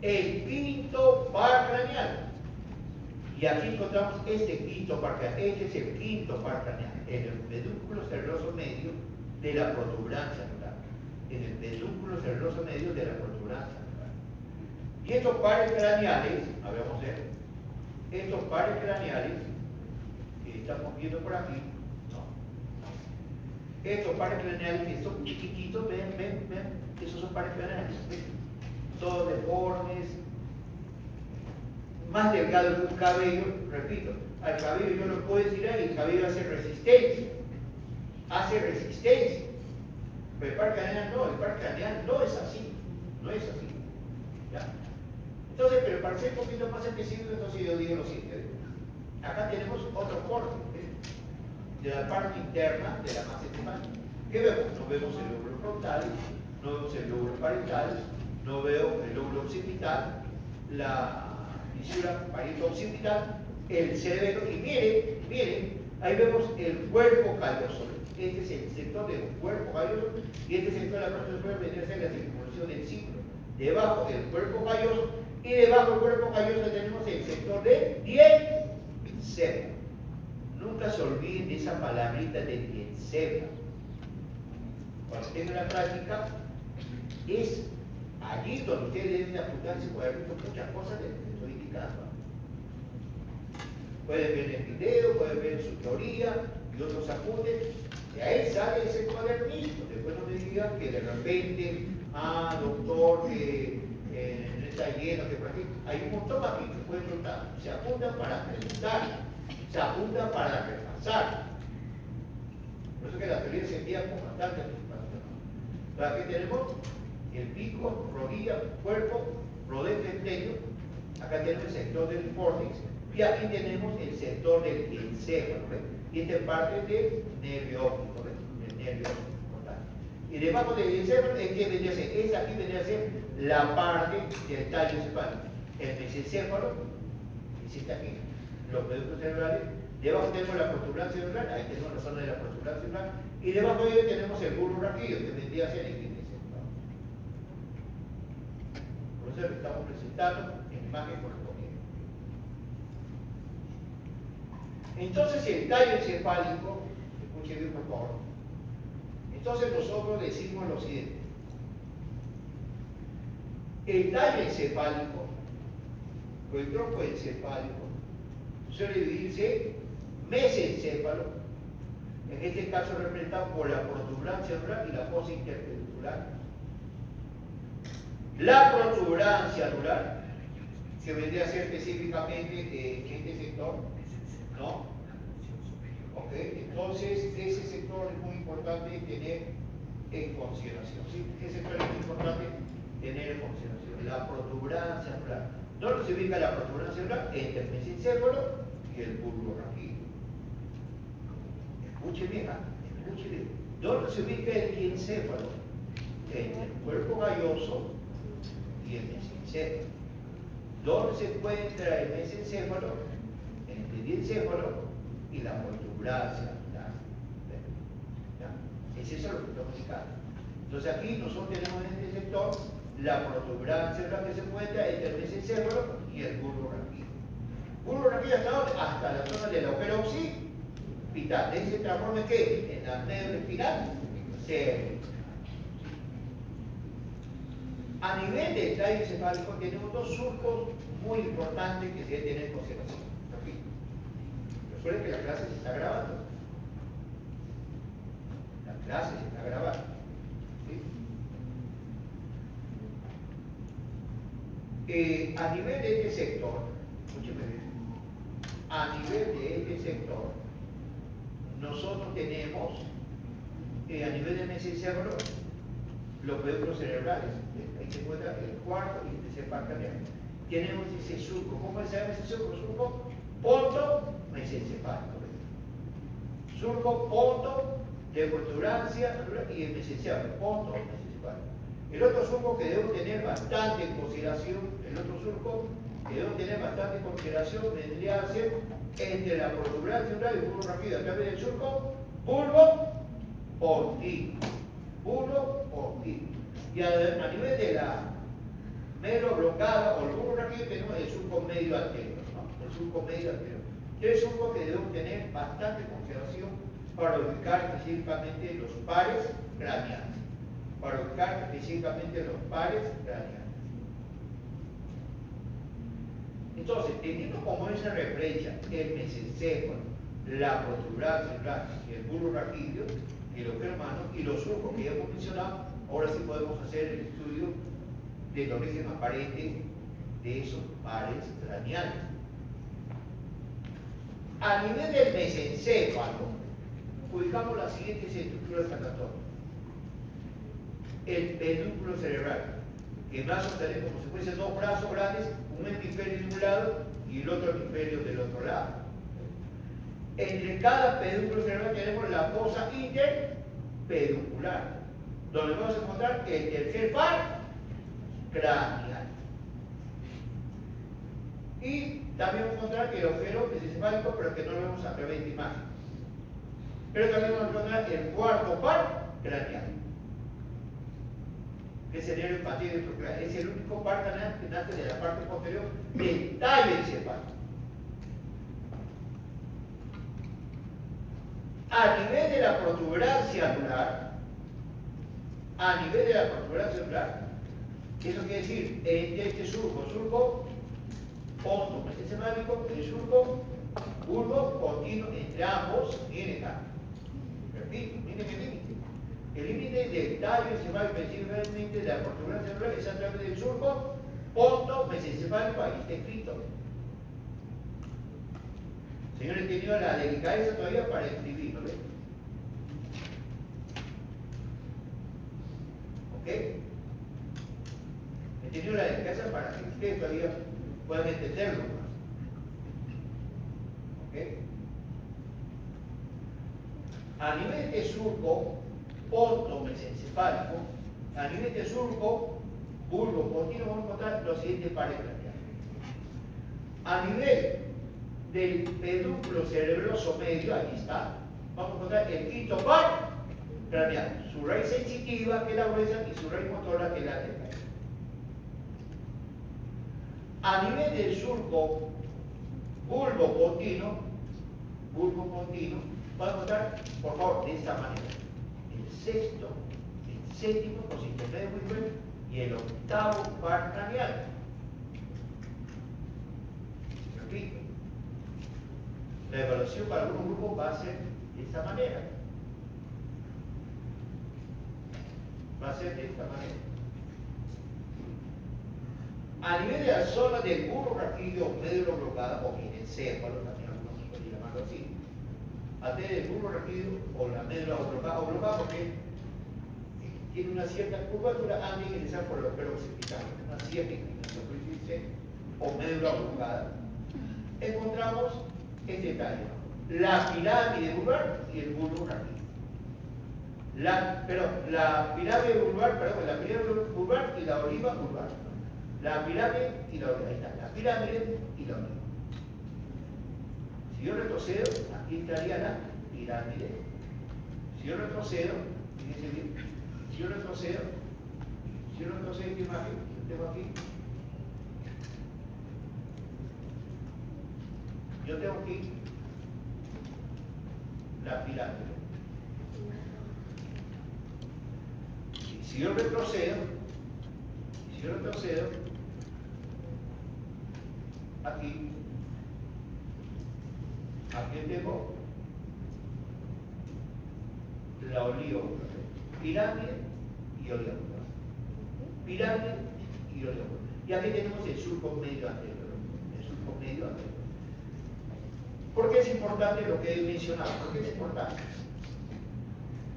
El quinto par craneal. Y aquí encontramos este quinto par craneal. Este es el quinto par craneal. En el pedúnculo cerebroso medio de la protuberancia anular. En el pedúnculo cerebroso medio de la protuberancia anular. Y estos pares craneales, a ver, vamos a ver, estos pares craneales que estamos viendo por aquí, ¿no? Estos pares craneales que son chiquititos, ven, esos son pares craneales, ¿ven? Todos deformes, más delgado que un cabello, repito, al cabello yo lo puedo estirar y el cabello hace resistencia, pero el par craneal no es así, ¿ya? Entonces, pero para ser un poquito más específico, entonces yo digo lo siguiente. Acá tenemos otro corte de la parte interna de la masa encefálica. ¿Qué vemos? No vemos el lóbulo frontal, no vemos el lóbulo parietal, no veo el lóbulo occipital, la fisura parieto-occipital, el cerebro, y miren, ahí vemos el cuerpo calloso. Este es el sector del cuerpo calloso y este sector de la parte superior vendría a ser la circunvolución del ciclo. debajo del cuerpo calloso, y debajo del cuerpo calloso tenemos el sector del diencéfalo. Nunca se olviden de esa palabrita de diencéfalo. Cuando tengan la práctica, es allí donde ustedes deben apuntar en su cuadernito muchas cosas de lo que estoy indicando. Pueden ver el video, pueden ver su teoría y otros apuntes. De ahí sale ese cuadernito. Después no me digan que de repente, doctor, que no está lleno, que por aquí. Hay un montón aquí que pueden notar. Se apuntan para preguntar, se apuntan para repasar. Por eso que la teoría se envía con bastante anticipación. Entonces aquí tenemos el pico, rodilla, cuerpo, rodete entero. Acá tenemos el sector del córtex. Y aquí tenemos el sector del encéfalo, ¿ves? Y esta es parte del nervio óptico, ¿ves? El nervio óptico. Y debajo del encéfalo, ¿qué vendría a ser? Esta aquí vendría a ser la parte del tallo encefálico. El mesencéfalo, que está aquí, los pedúnculos cerebrales. Debajo tenemos la protuberancia cerebral, ahí tenemos la zona de la protuberancia cerebral. Y debajo de ello tenemos el bulbo raquídeo, que vendría a ser el quintencéfalo. Por eso lo estamos presentando en imagen correspondiente. Entonces el tallo encefálico, escuchen bien por favor, entonces nosotros decimos lo siguiente: el tallo encefálico o el tronco encefálico suele dividirse mesencéfalo, en este caso representado por la protuberancia anular y la fosa interpeduncular. La protuberancia anular, que vendría a ser específicamente en este sector, ¿no? Ok, entonces ese sector es muy importante tener en consideración, ¿sí? Ese sector es muy importante tener en consideración. La protuberancia anular. ¿Dónde se ubica la protuberancia anular? Entre el mesencéfalo y el bulbo raquídeo. Escuchen bien, escuchen bien. ¿Dónde se ubica el diencéfalo? Entre el cuerpo galloso y el mesencéfalo. ¿Dónde se encuentra el mesencéfalo? Entre el diencéfalo y la protuberancia anular. Es eso lo que estamos indicando. Entonces aquí nosotros tenemos en este sector la protuberancia anular que se encuentra entre el mesencéfalo y el bulbo raquídeo. ¿Bulbo raquídeo hasta dónde? Hasta la zona del agujero occipital. ¿De ahí se transforma en qué? En la médula espinal. A nivel de tallo encefálico tenemos dos surcos muy importantes que se deben tener en consideración. Recuerden que la clase se está grabando. La clase se está grabando. ¿Sí? A nivel de este sector, escúcheme bien, a nivel de este sector, nosotros tenemos, a nivel del mesencéfalo, los pedúnculos cerebrales. Ahí se encuentra el cuarto y el tercer par craneal. Tenemos ese surco. ¿Cómo se llama ese surco? Surco ponto mesencefálico. Surco ponto de protuberancia y el mesencéfalo. Ponto mesencefálico. El otro surco que debemos tener bastante en consideración, vendría a ser entre la protuberancia cerebral y el bulbo raquídeo. Acá ven el surco bulbo óptico. Bulbo óptico. Y a nivel de la médula oblongada o el bulbo raquídeo tenemos el surco medio anterior, ¿no? El surco medio anterior. Tres surcos que debemos tener bastante consideración para ubicar específicamente los pares craneales. Entonces, teniendo como esa referencia el mesencéfalo, la protuberancia cerebral y el bulbo raquídeo, el agujero humano y los surcos que ya hemos mencionado, ahora sí podemos hacer el estudio del origen aparente de esos pares craneales. A nivel del mesencéfalo, ubicamos las siguientes estructuras anatómicas. El pedúnculo cerebral, que brazos tenemos como si fuesen dos brazos grandes, un hemisferio de un lado y el otro hemisferio del otro lado. Entre cada pedúnculo cerebral tenemos la fosa interpeduncular, donde vamos a encontrar el tercer par craneal. Y también vamos a encontrar el agujero mesencefálico, pero que no lo vemos a través de imagen. Pero también vamos a encontrar el cuarto par craneal. que es el nervio patillo tronclear. Es el único par craneal que nace de la parte posterior del tallo encefálico. A nivel de la protuberancia anular, eso quiere decir, este surco hondo mesencefálico, el surco bulbo continuo entre ambos, miren acá. Repito, miren el límite. El límite del tallo encefálico, específicamente de la protuberancia anular, es a través del surco hondo mesencefálico, ahí está escrito. Señores, he tenido la delicadeza todavía para escribirlo, ¿ven? ¿Ok? He tenido la delicadeza para que ustedes todavía puedan entenderlo más. ¿Ok? A nivel de surco pontomesencefálico, a nivel de surco bulbo continuo, vamos a encontrar los siguientes pares craneales. A nivel del pedúnculo cerebroso medio, ahí está, vamos a encontrar el quinto par craneal, su raíz sensitiva, que es la gruesa, y su raíz motora, que es la delgada. A nivel del surco bulbo continuo, vamos a encontrar, por favor, de esta manera, el sexto, el séptimo, con sistema de Wilber, y el octavo par craneal. Repito. La evaluación para algunos grupos va a ser de esta manera. A nivel de la zona del bulbo raquídeo médulo bloquada, o encéfalo, también algunos pueden llamarlo así. A nivel del bulbo raquídeo o la médula bloquada porque tiene una cierta curvatura antes de ingresar por los pelos occipitales, una cierta inclinación, por eso dice, o médula bloquada. Encontramos este tallo, la pirámide vulvar y el bulbo raquídeo. La pirámide vulvar y la oliva vulvar. La pirámide y la oliva. Ahí está, la pirámide y la oliva. Si yo retrocedo, aquí estaría la pirámide. Si yo retrocedo, fíjense bien, si yo retrocedo esta imagen, yo tengo aquí. Yo tengo aquí la pirámide. Y si yo retrocedo, aquí tengo la oliva, pirámide y oliva. Pirámide y oliva. Y aquí tenemos el surco medio anterior. ¿Por qué es importante lo que he mencionado? ¿Por qué es importante?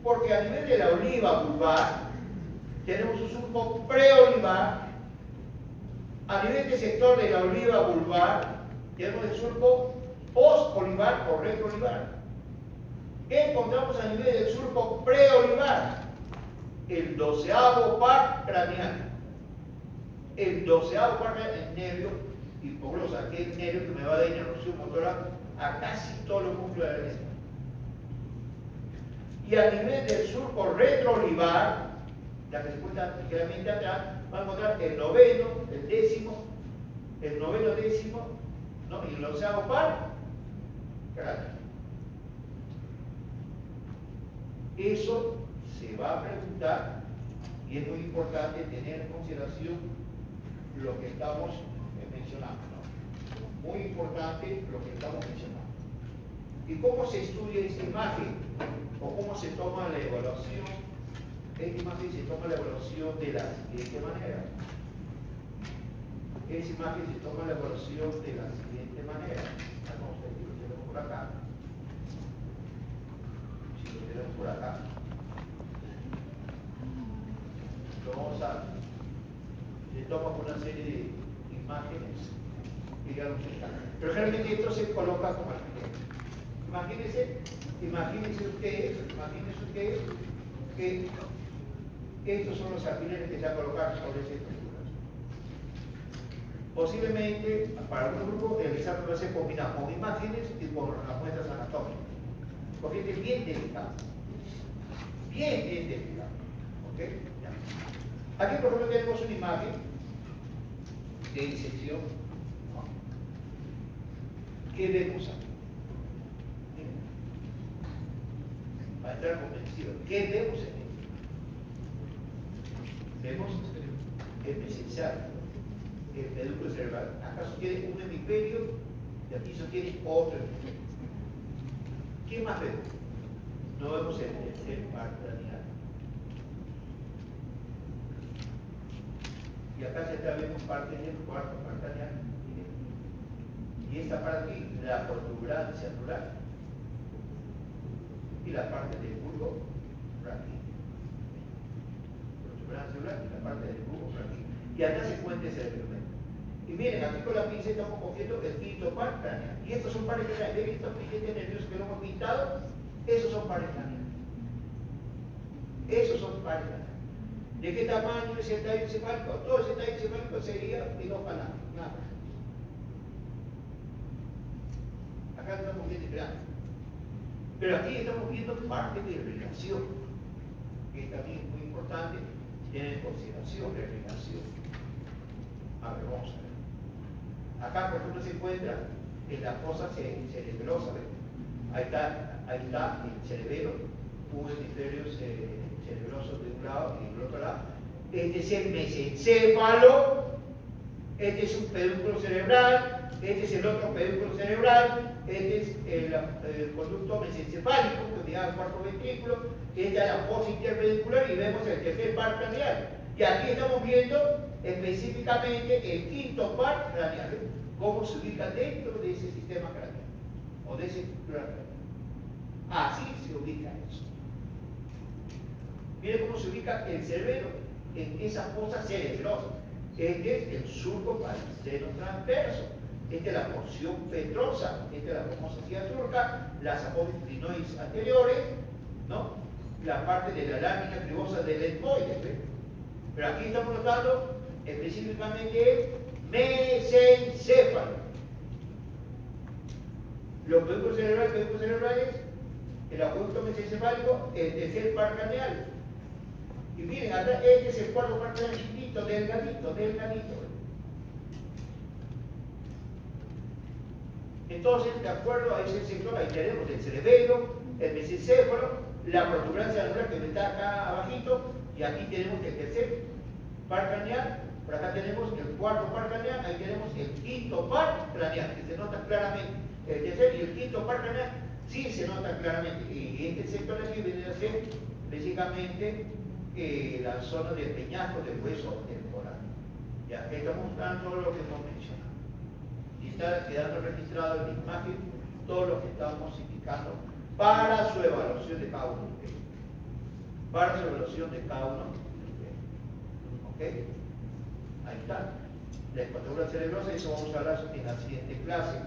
Porque a nivel de la oliva vulvar tenemos un surco preolivar. A nivel del sector de la oliva vulvar tenemos el surco postolivar o retroolivar. ¿Qué encontramos a nivel del surco preolivar? El 12º par craneal. El 12º par craneal es nervio hipoglosa, que es el nervio que me va a dar inervación motora a casi todos los músculos de la lengua. Y a nivel del surco retroolivar, la que se encuentra ligeramente atrás, va a encontrar el noveno, el décimo, el noveno décimo, ¿no? Y el 12º par craneal. Eso se va a preguntar y es muy importante tener en consideración lo que estamos mencionando, ¿no? Muy importante lo que estamos mencionando. ¿Y cómo se estudia esta imagen? ¿O cómo se toma la evaluación? Esta imagen se toma la evaluación de la siguiente manera. Esta imagen se toma la evaluación de la siguiente manera. Vamos a ver si lo tenemos por acá. Si lo tenemos por acá. Lo vamos a... Se toma una serie de imágenes y ya lo están. Pero realmente esto se coloca como alfiler. Imagínense ustedes que estos son los alfileres que se van a colocar sobre esa estructura. Posiblemente, para algunos grupos, el examen va a ser combinado con imágenes y con las muestras anatómicas. Porque este es bien delicado. Bien delicado. ¿Ok? Ya. Aquí, por ejemplo, tenemos una imagen de disección, ¿no? ¿Qué vemos aquí? Para entrar convencido, ¿qué vemos en esto? Vemos el mesencefario, el pedúnculo cerebral. Acá sostiene un hemisferio y aquí sostiene otro hemisferio. ¿Qué más vemos? No vemos el tercer par craneal. Y acá se está viendo parte del cuarto par craneal. Y esta parte aquí, la protuberancia anular. Y la parte del bulbo raquídeo. Protuberancia anular y la parte del bulbo raquídeo. Y acá se encuentra ese elemento. Y miren, aquí con la pinza estamos cogiendo el quinto par craneal. Y estos son pares craneales. ¿Ven estos piquetes nerviosos que lo hemos pintado? Esos son pares craneales. Esos son pares craneales. ¿De qué tamaño es el tallo encefálico? Todo ese tallo encefálico sería de 2 palabras, nada más. Acá estamos viendo el grano. Pero aquí estamos viendo parte de relación, que también es muy importante tener en consideración la relación. A ver, vamos a ver. Acá, por ejemplo, se encuentra en la fosa cerebrosa. Ahí está el cerebelo, un hemisferio cerebroso de un lado y del otro lado. Este es el mesencéfalo, este es un pedúnculo cerebral, este es el otro pedúnculo cerebral, este es el conducto mesencefálico, que se llama el cuarto ventrículo, esta es la fosa interpeduncular y vemos el tercer par craneal. Y aquí estamos viendo específicamente el quinto par craneal, cómo se ubica dentro de ese sistema craneal, o de ese estructura craneal. Así se ubica eso. Miren cómo se ubica el cerebelo en esa fosa cerebrosa. Este es el surco paristeno transverso. Esta es la porción petrosa. Esta es la famosa silla turca. Las apófisis anteriores, ¿no? La parte de la lámina cribosa del etmoide. ¿Ve? Pero aquí estamos notando específicamente el mesencéfalo. Los pedúnculos cerebrales, el acueducto mesencefálico, el tercer par craneal. Y miren, acá este es el cuarto par craneal chiquito, delgadito. Entonces, de acuerdo a ese sector, ahí tenemos el cerebelo, el mesencéfalo, la protuberancia anular que está acá abajito, y aquí tenemos el tercer par craneal, por acá tenemos el cuarto par craneal, ahí tenemos el quinto par craneal, que se nota claramente. El tercer y el quinto par craneal sí se nota claramente. Y este sector aquí viene a ser básicamente la zona del peñasco del hueso temporal. Ya estamos mostrando todo lo que hemos mencionado. Y está quedando registrado en la imagen todo lo que estamos indicando para su evaluación de cada uno. Para su evaluación de cada uno. ¿Ok? Ahí está. La espatula cerebrosa, eso vamos a hablar en la siguiente clase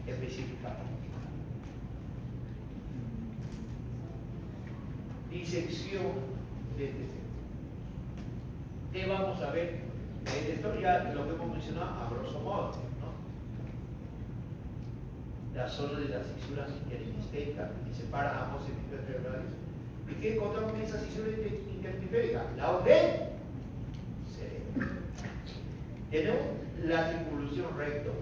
específicamente. Disección de este centro. ¿Qué vamos a ver? Esto ya lo que hemos mencionado a grosso modo, ¿no? La zona de la cisura interhemisférica que separa ambos hemisferios cerebrales. ¿Y qué encontramos en esa cisura interhemisférica? La del cerebro. Tenemos la circunvolución recto,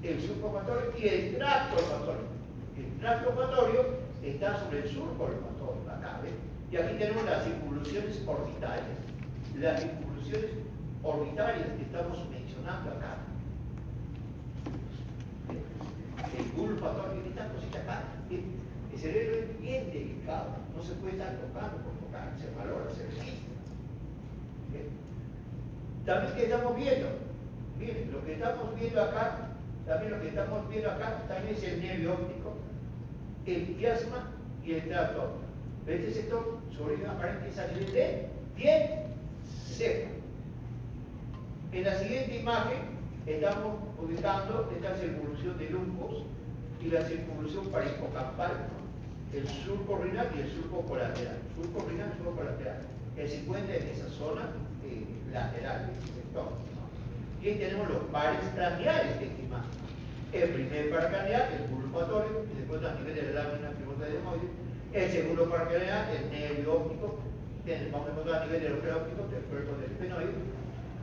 el surco olfatorio y el tracto olfatorio. El tracto olfatorio está sobre el surco olfatorio, acá, ¿ves? Y aquí tenemos las circunvoluciones orbitales. Las circunvoluciones orbitales que estamos mencionando acá. El bulbo olfatorio, esta cosita acá. El cerebro es bien delicado, no se puede estar tocando por tocar, se valora, se resiste. También que estamos viendo, miren, lo que estamos viendo acá, también lo que estamos viendo acá, también es el nervio óptico, el quiasma y el tracto. Este sector sobre una paréntesis a nivel de piel seca. En la siguiente imagen estamos ubicando esta circunvolución de Lumpos y la circunvolución paripocampal, ¿no? El surco renal y el surco colateral. Surco renal y surco colateral, que se encuentra en esa zona lateral de este sector, ¿no? Y ahí tenemos los pares craneales de esta imagen. El primer par craneal, el bulbo olfatorio, que se encuentra a nivel de la lámina cribosa del etmoide. El segundo par craneal, el nervio óptico. vamos a encontrar a nivel del óptico del cuerpo del esfenoide.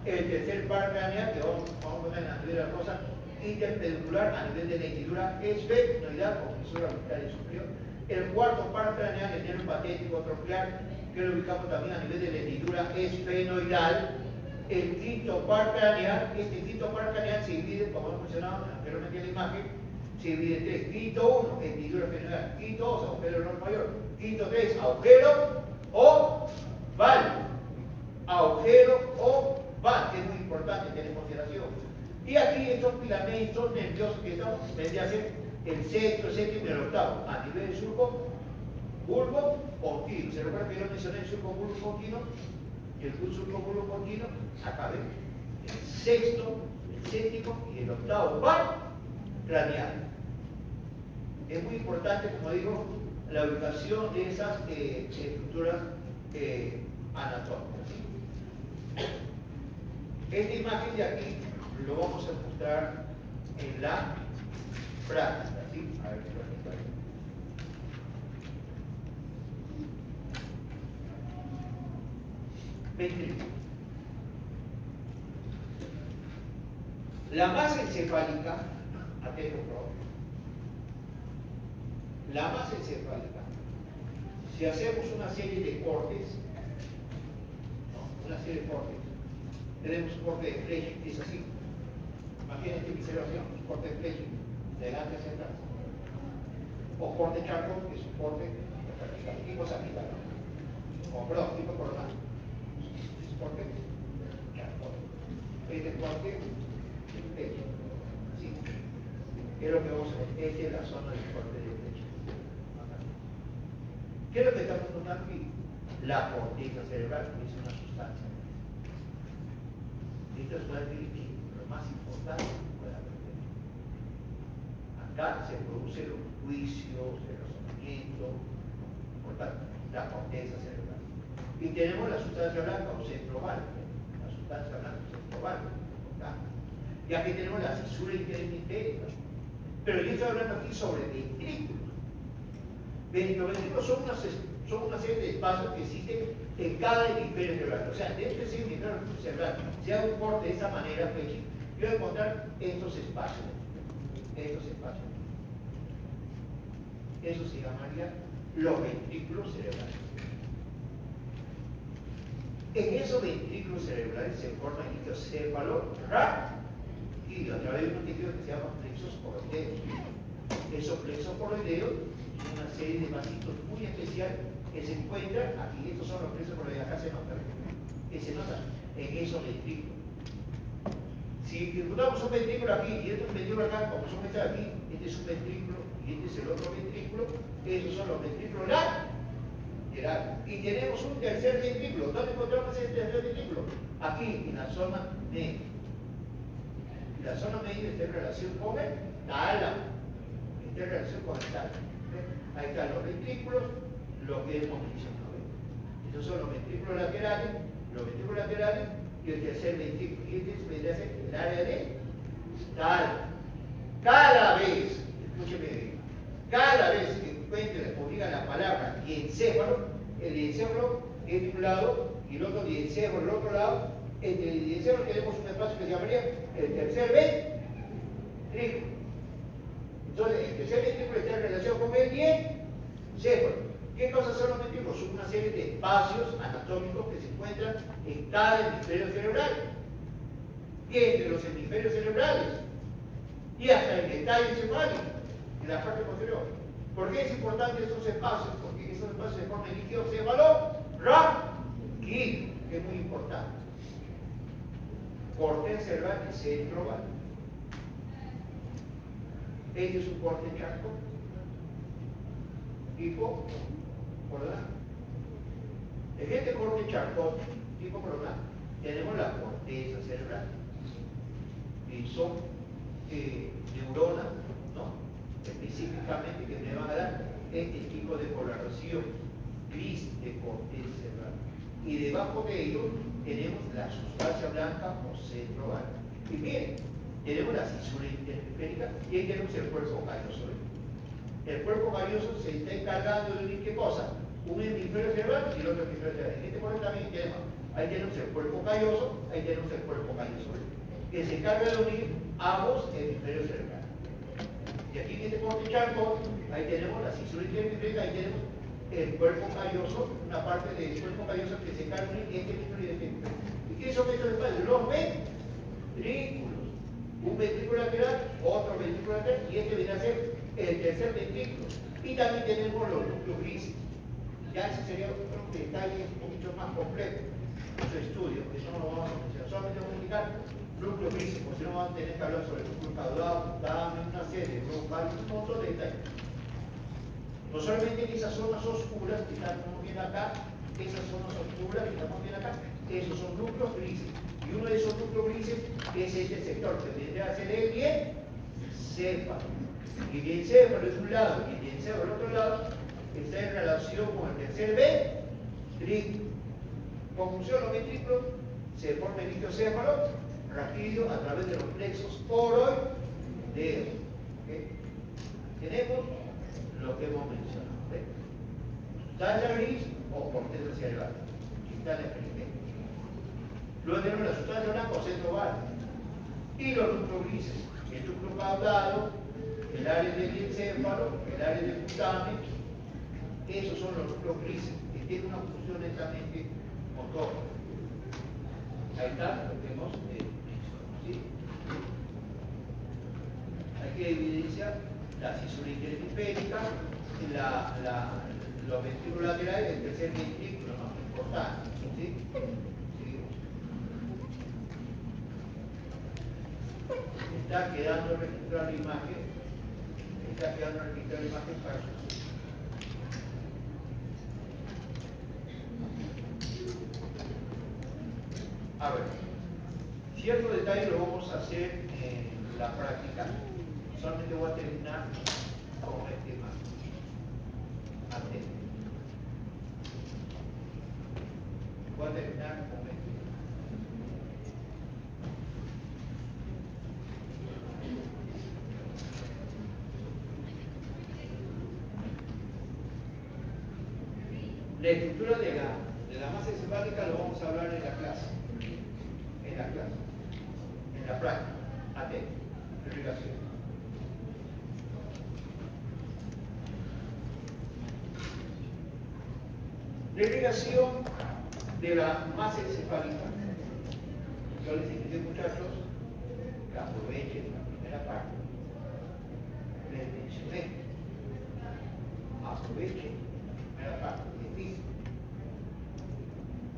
El tercer par craneal, que vamos a poner a nivel de la fosa interpedicular, a nivel de la hendidura esfenoidal o fisura orbital superior. El cuarto par craneal, el nervio patético tronclear, que lo ubicamos también a nivel de la hendidura esfenoidal. El quinto par craneal, este quinto par craneal se divide, como hemos mencionado anteriormente en la imagen, se divide en tres. Quinto 1, hendidura esfenoidal. Quinto 2, agujero renal mayor. Quinto 3, agujero oval. Agujero oval, que es muy importante tener en consideración. Y aquí estos filamentos nerviosos que estamos, vendría a ser el sexto, séptimo y el octavo, a nivel del surco bulbo continuo. ¿Se recuerda que yo mencioné el surco bulbo continuo? El surco bulbo continuo, acá ven, el sexto, el séptimo y el octavo par craneal. Es muy importante, como digo, la ubicación de esas estructuras anatómicas. Esta imagen de aquí lo vamos a mostrar en la práctica, ¿sí? A ver qué práctica hay. Ventrículo. La masa encefálica, atento, por favor. La masa encefálica, si hacemos una serie de cortes, ¿no? Una serie de cortes, tenemos un corte de Fletcher, que es así. Imagínate mi observación, un corte de Fletcher, de delante hacia atrás. O corte Charcot, que es un corte vertical, tipo sagital, ¿no? O perdón, tipo coronal. Es un corte Charcot. Este corte de Fletcher. ¿Sí? Es lo que vamos a ver. Esta es la zona del corte de Fletcher. ¿Qué es lo que estamos notando aquí? La corteza cerebral, que es una sustancia. Esto es una actividad, lo más importante que pueda aprender. Acá se producen los juicios, el razonamiento, importante, la corteza cerebral. Y tenemos la sustancia blanca o centro oval, la sustancia blanca o centro oval, importante. Y aquí tenemos la fisura interhemisférica. Pero yo estoy hablando aquí sobre ventrículos. Los ventrículos son una serie de espacios que existen en cada hemisferio cerebral. O sea, dentro de ese hemisferio cerebral, si hago un corte de esa manera, pues, yo voy a encontrar estos espacios. Estos espacios. Eso se llamaría los ventrículos cerebrales. En esos ventrículos cerebrales se forma el hidrocéfalo y a través de un tejido que se llama plexos coroideos. Esos plexos coroideos son una serie de vasitos muy especiales que se encuentran aquí. Estos son los plexos coroideos, acá se notan. Que se notan en esos ventrículos. Si ejecutamos un ventrículo aquí y este es un ventrículo acá, como son estos aquí, este es un ventrículo y este es el otro ventrículo, esos son los ventrículos laterales. Y tenemos un tercer ventrículo. ¿Dónde encontramos ese tercer ventrículo? Aquí, en la zona media. La zona media está en relación con el tálamo. Está en relación con el tálamo. Ahí están los ventrículos, lo que hemos mencionado. Estos son los ventrículos laterales y el tercer ventrículo. Y este vendría a ser el área de tálamo. Cada vez, escúcheme bien, cada vez que encuentre o diga la palabra diencéfalo, el diencéfalo es de un lado y el otro diencéfalo del otro lado. Entre el diencéfalo tenemos un espacio que se llamaría el tercer ventrículo. Entonces, el tercer ventrículo está en relación con el diencéfalo. ¿Qué cosas son los ventrículos? Son una serie de espacios anatómicos que se encuentran en cada hemisferio cerebral. Y entre los hemisferios cerebrales y hasta el detalle encefálico en la parte posterior. ¿Por qué es importante estos espacios? Porque esos espacios se forman líquido cefalorraquídeo, que es muy importante. Corte cerebral y centro oval. Este es un corte Charcot, tipo coronal. En este corte Charcot, tipo coronal, tenemos la corteza cerebral. Y son neuronas, ¿no? Específicamente que me van a dar este tipo de coloración gris de corteza cerebral. Y debajo de ello tenemos la sustancia blanca o centro oval. Y miren, tenemos la fisura interhemisférica y ahí tenemos el cuerpo calloso. El cuerpo calloso se está encargando de unir ¿qué cosa? un hemisferio cerebral y el otro hemisferio cerebral. En este momento también tenemos, ahí tenemos el cuerpo calloso, ahí tenemos el cuerpo calloso, que se encarga de unir ambos hemisferios cerebrales. Y aquí en este corte charco, ahí tenemos la cintura interhemisférica, ahí tenemos el cuerpo calloso, una parte del cuerpo calloso que se encarga de unir este hemisferio y este hemisferio. ¿Y qué son estos espacios? Los ventrículos. Un ventrículo lateral, otro ventrículo lateral, y este viene a ser el tercer ventrículo. Y también tenemos los núcleos grises. Ya ese sería otro detalle un poquito más complejo en su estudio, eso no lo vamos a mencionar, solamente vamos a indicar núcleos grises, porque si no vamos a tener que hablar sobre el núcleo caudal, una serie, un montón de detalles. No solamente en esas zonas oscuras que estamos viendo acá, esas zonas oscuras que estamos viendo acá, esos son núcleos grises. Y uno de esos núcleos grises es este sector, que vendría a ser el biencéfalo. Y el biencéfalo es un lado y el biencéfalo del otro lado está en relación con el tercer ventrículo. Como funcionan los ventrículos, se forma el isquiocéfalo raquídeo a través de los plexos oroideos. ¿Okay? Tenemos lo que hemos mencionado. ¿Okay? Sustancia gris o corteza cerebral. Está en la experimento. Luego tenemos la sustancia blanca o centro oval. Y los núcleos grises. El núcleo caudado, el área del encéfalo, el área del putamen. Esos son los núcleos grises, que tienen una función netamente motora. Ahí está lo que hemos mencionado. ¿Sí? Aquí evidencia la cisura interhemisférica, los ventrículos laterales del tercer ventrículo, ¿no? Importante. ¿Sí? Está quedando registrada la imagen. Está quedando registrada la imagen para su. A ver, ciertos detalles lo vamos a hacer en la práctica. Solamente voy a terminar con este tema. Voy a terminar con este. La estructura de la masa encefálica lo vamos a hablar en la clase. En la práctica. Atento. Explicación. La irrigación de la masa encefálica. Yo les invité, muchachos, que aprovechen la primera parte. Les mencioné. Aprovechen la primera parte. Es difícil.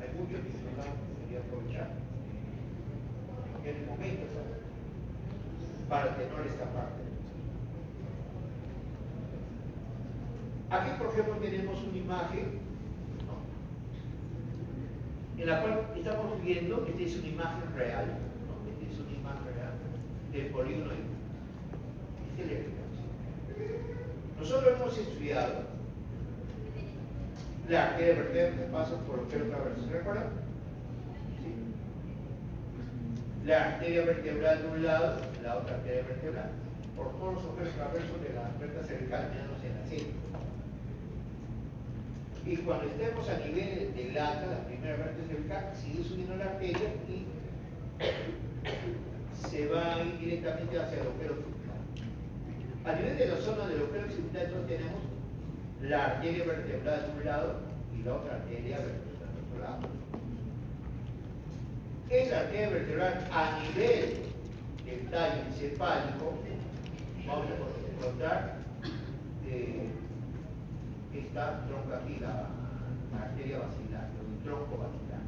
Hay muchos que no la quería aprovechar. En el momento, para tener esta parte. Aquí, por ejemplo, tenemos una imagen, ¿no?, en la cual estamos viendo que esta es una imagen real, ¿no? Esta es una imagen real del polígono I. Esta es la explicación. Nosotros hemos estudiado la arteria vertebral que pasa por el pelo traverso, ¿se recuerdan? ¿Sí? La arteria vertebral de un lado, la otra arteria vertebral, por todos los ojeros traversos de la vértebra cervical, menos en la cinta. Y cuando estemos a nivel del ata, la primera vértebra cervical, sigue subiendo la arteria y se va a ir directamente hacia el agujero occipital. A nivel de la zona del agujero occipital, entonces tenemos la arteria vertebral de un lado y la otra arteria vertebral del otro lado. Esa arteria vertebral a nivel del tallo encefálico, vamos a encontrar esta tronco aquí, la arteria basilar, el tronco basilar,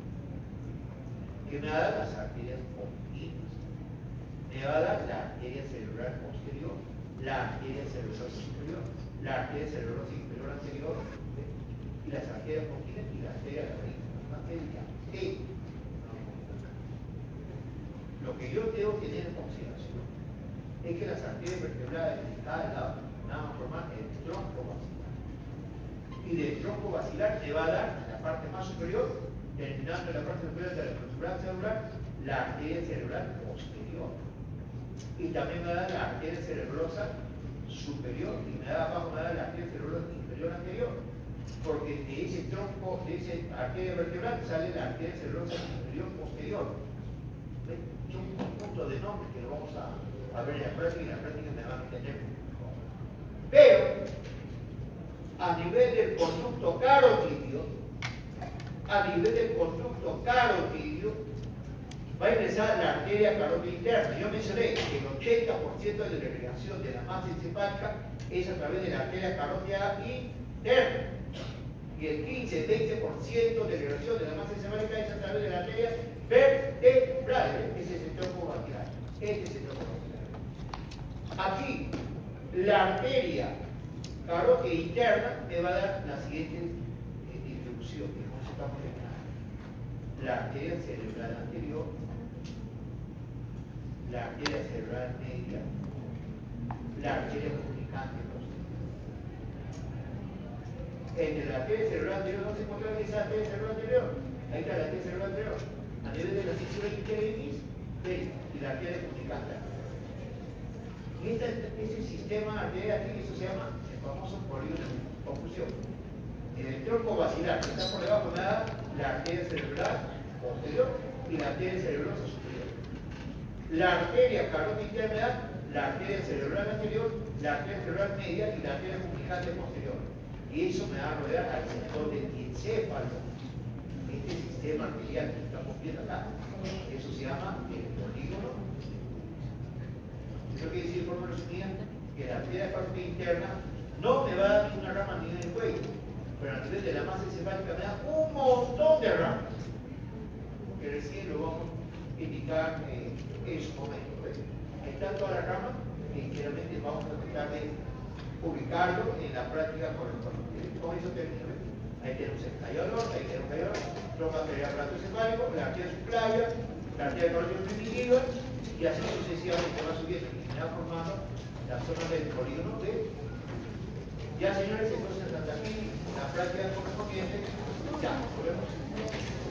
que me va a dar las arterias pompíneas, me va a dar la arteria cerebral posterior, la arteria cerebral superior, la arteria cerebral inferior anterior, y las arterias pompíneas y la arteria lateral. Lo que yo tengo que tener en consideración es que las arterias vertebrales de cada lado van a formar el tronco basilar. Y del tronco basilar te va a dar la parte más superior, terminando en la parte superior de la protuberancia cerebral, la arteria cerebral posterior. Y también me va a dar la arteria cerebrosa superior, y me da abajo me da la arteria cerebrosa inferior anterior. porque de ese tronco, de esa arteria vertebral, sale la arteria cerebrosa superior posterior. ¿Ves? Son un conjunto de nombres que lo vamos a ver en la práctica, y en la práctica me van a entender. Pero, a nivel del conducto carotídeo, va a ingresar la arteria carótida interna. Yo mencioné que el 80% de la irrigación de la masa encefálica es a través de la arteria carótida interna. Y el 15-20% de la irrigación de la masa encefálica es a través de la arteria vertebral. Ese es el tronco vaginal. Este es el tronco vaginal. Aquí, la arteria carótida interna me va a dar la siguiente distribución. Que no estamos terminando. La arteria cerebral anterior, la arteria cerebral media, la arteria comunicante posterior. Entre la arteria cerebral anterior no se encuentra esa arteria cerebral anterior. Ahí está la arteria cerebral anterior. A nivel de la cintura internis, y la arteria comunicante. Y este sistema arterial aquí, eso se llama el famoso polígono de confusión. En el tronco vacilar, que está por debajo, me da la arteria cerebral posterior y la arteria cerebrosa superior. La arteria carótida interna me da la arteria cerebral anterior, la arteria cerebral media y la arteria comunicante posterior. Y eso me va a rodear al sector del encéfalo. Este sistema arterial que estamos viendo acá, eso se llama el polígono. Eso quiere decir, por forma resumida, que la arteria carótida interna no me va a dar una rama ni en el cuello, pero a nivel de la masa encefálica me da un montón de ramas, que recién lo vamos a indicar en su momento. ¿Ves? Están todas las ramas y generalmente vamos a tratar de ubicarlo en la práctica correspondiente. Con eso termino. Ahí tenemos el tallo aorta, ahí tenemos el tronco arterial brachiocefálico, la arteria subclavia, la arteria carótida primitiva, y así sucesivamente va subiendo y se va formando la zona del polígono de. Ya, señores, entonces hasta aquí la práctica correspondiente. Ya.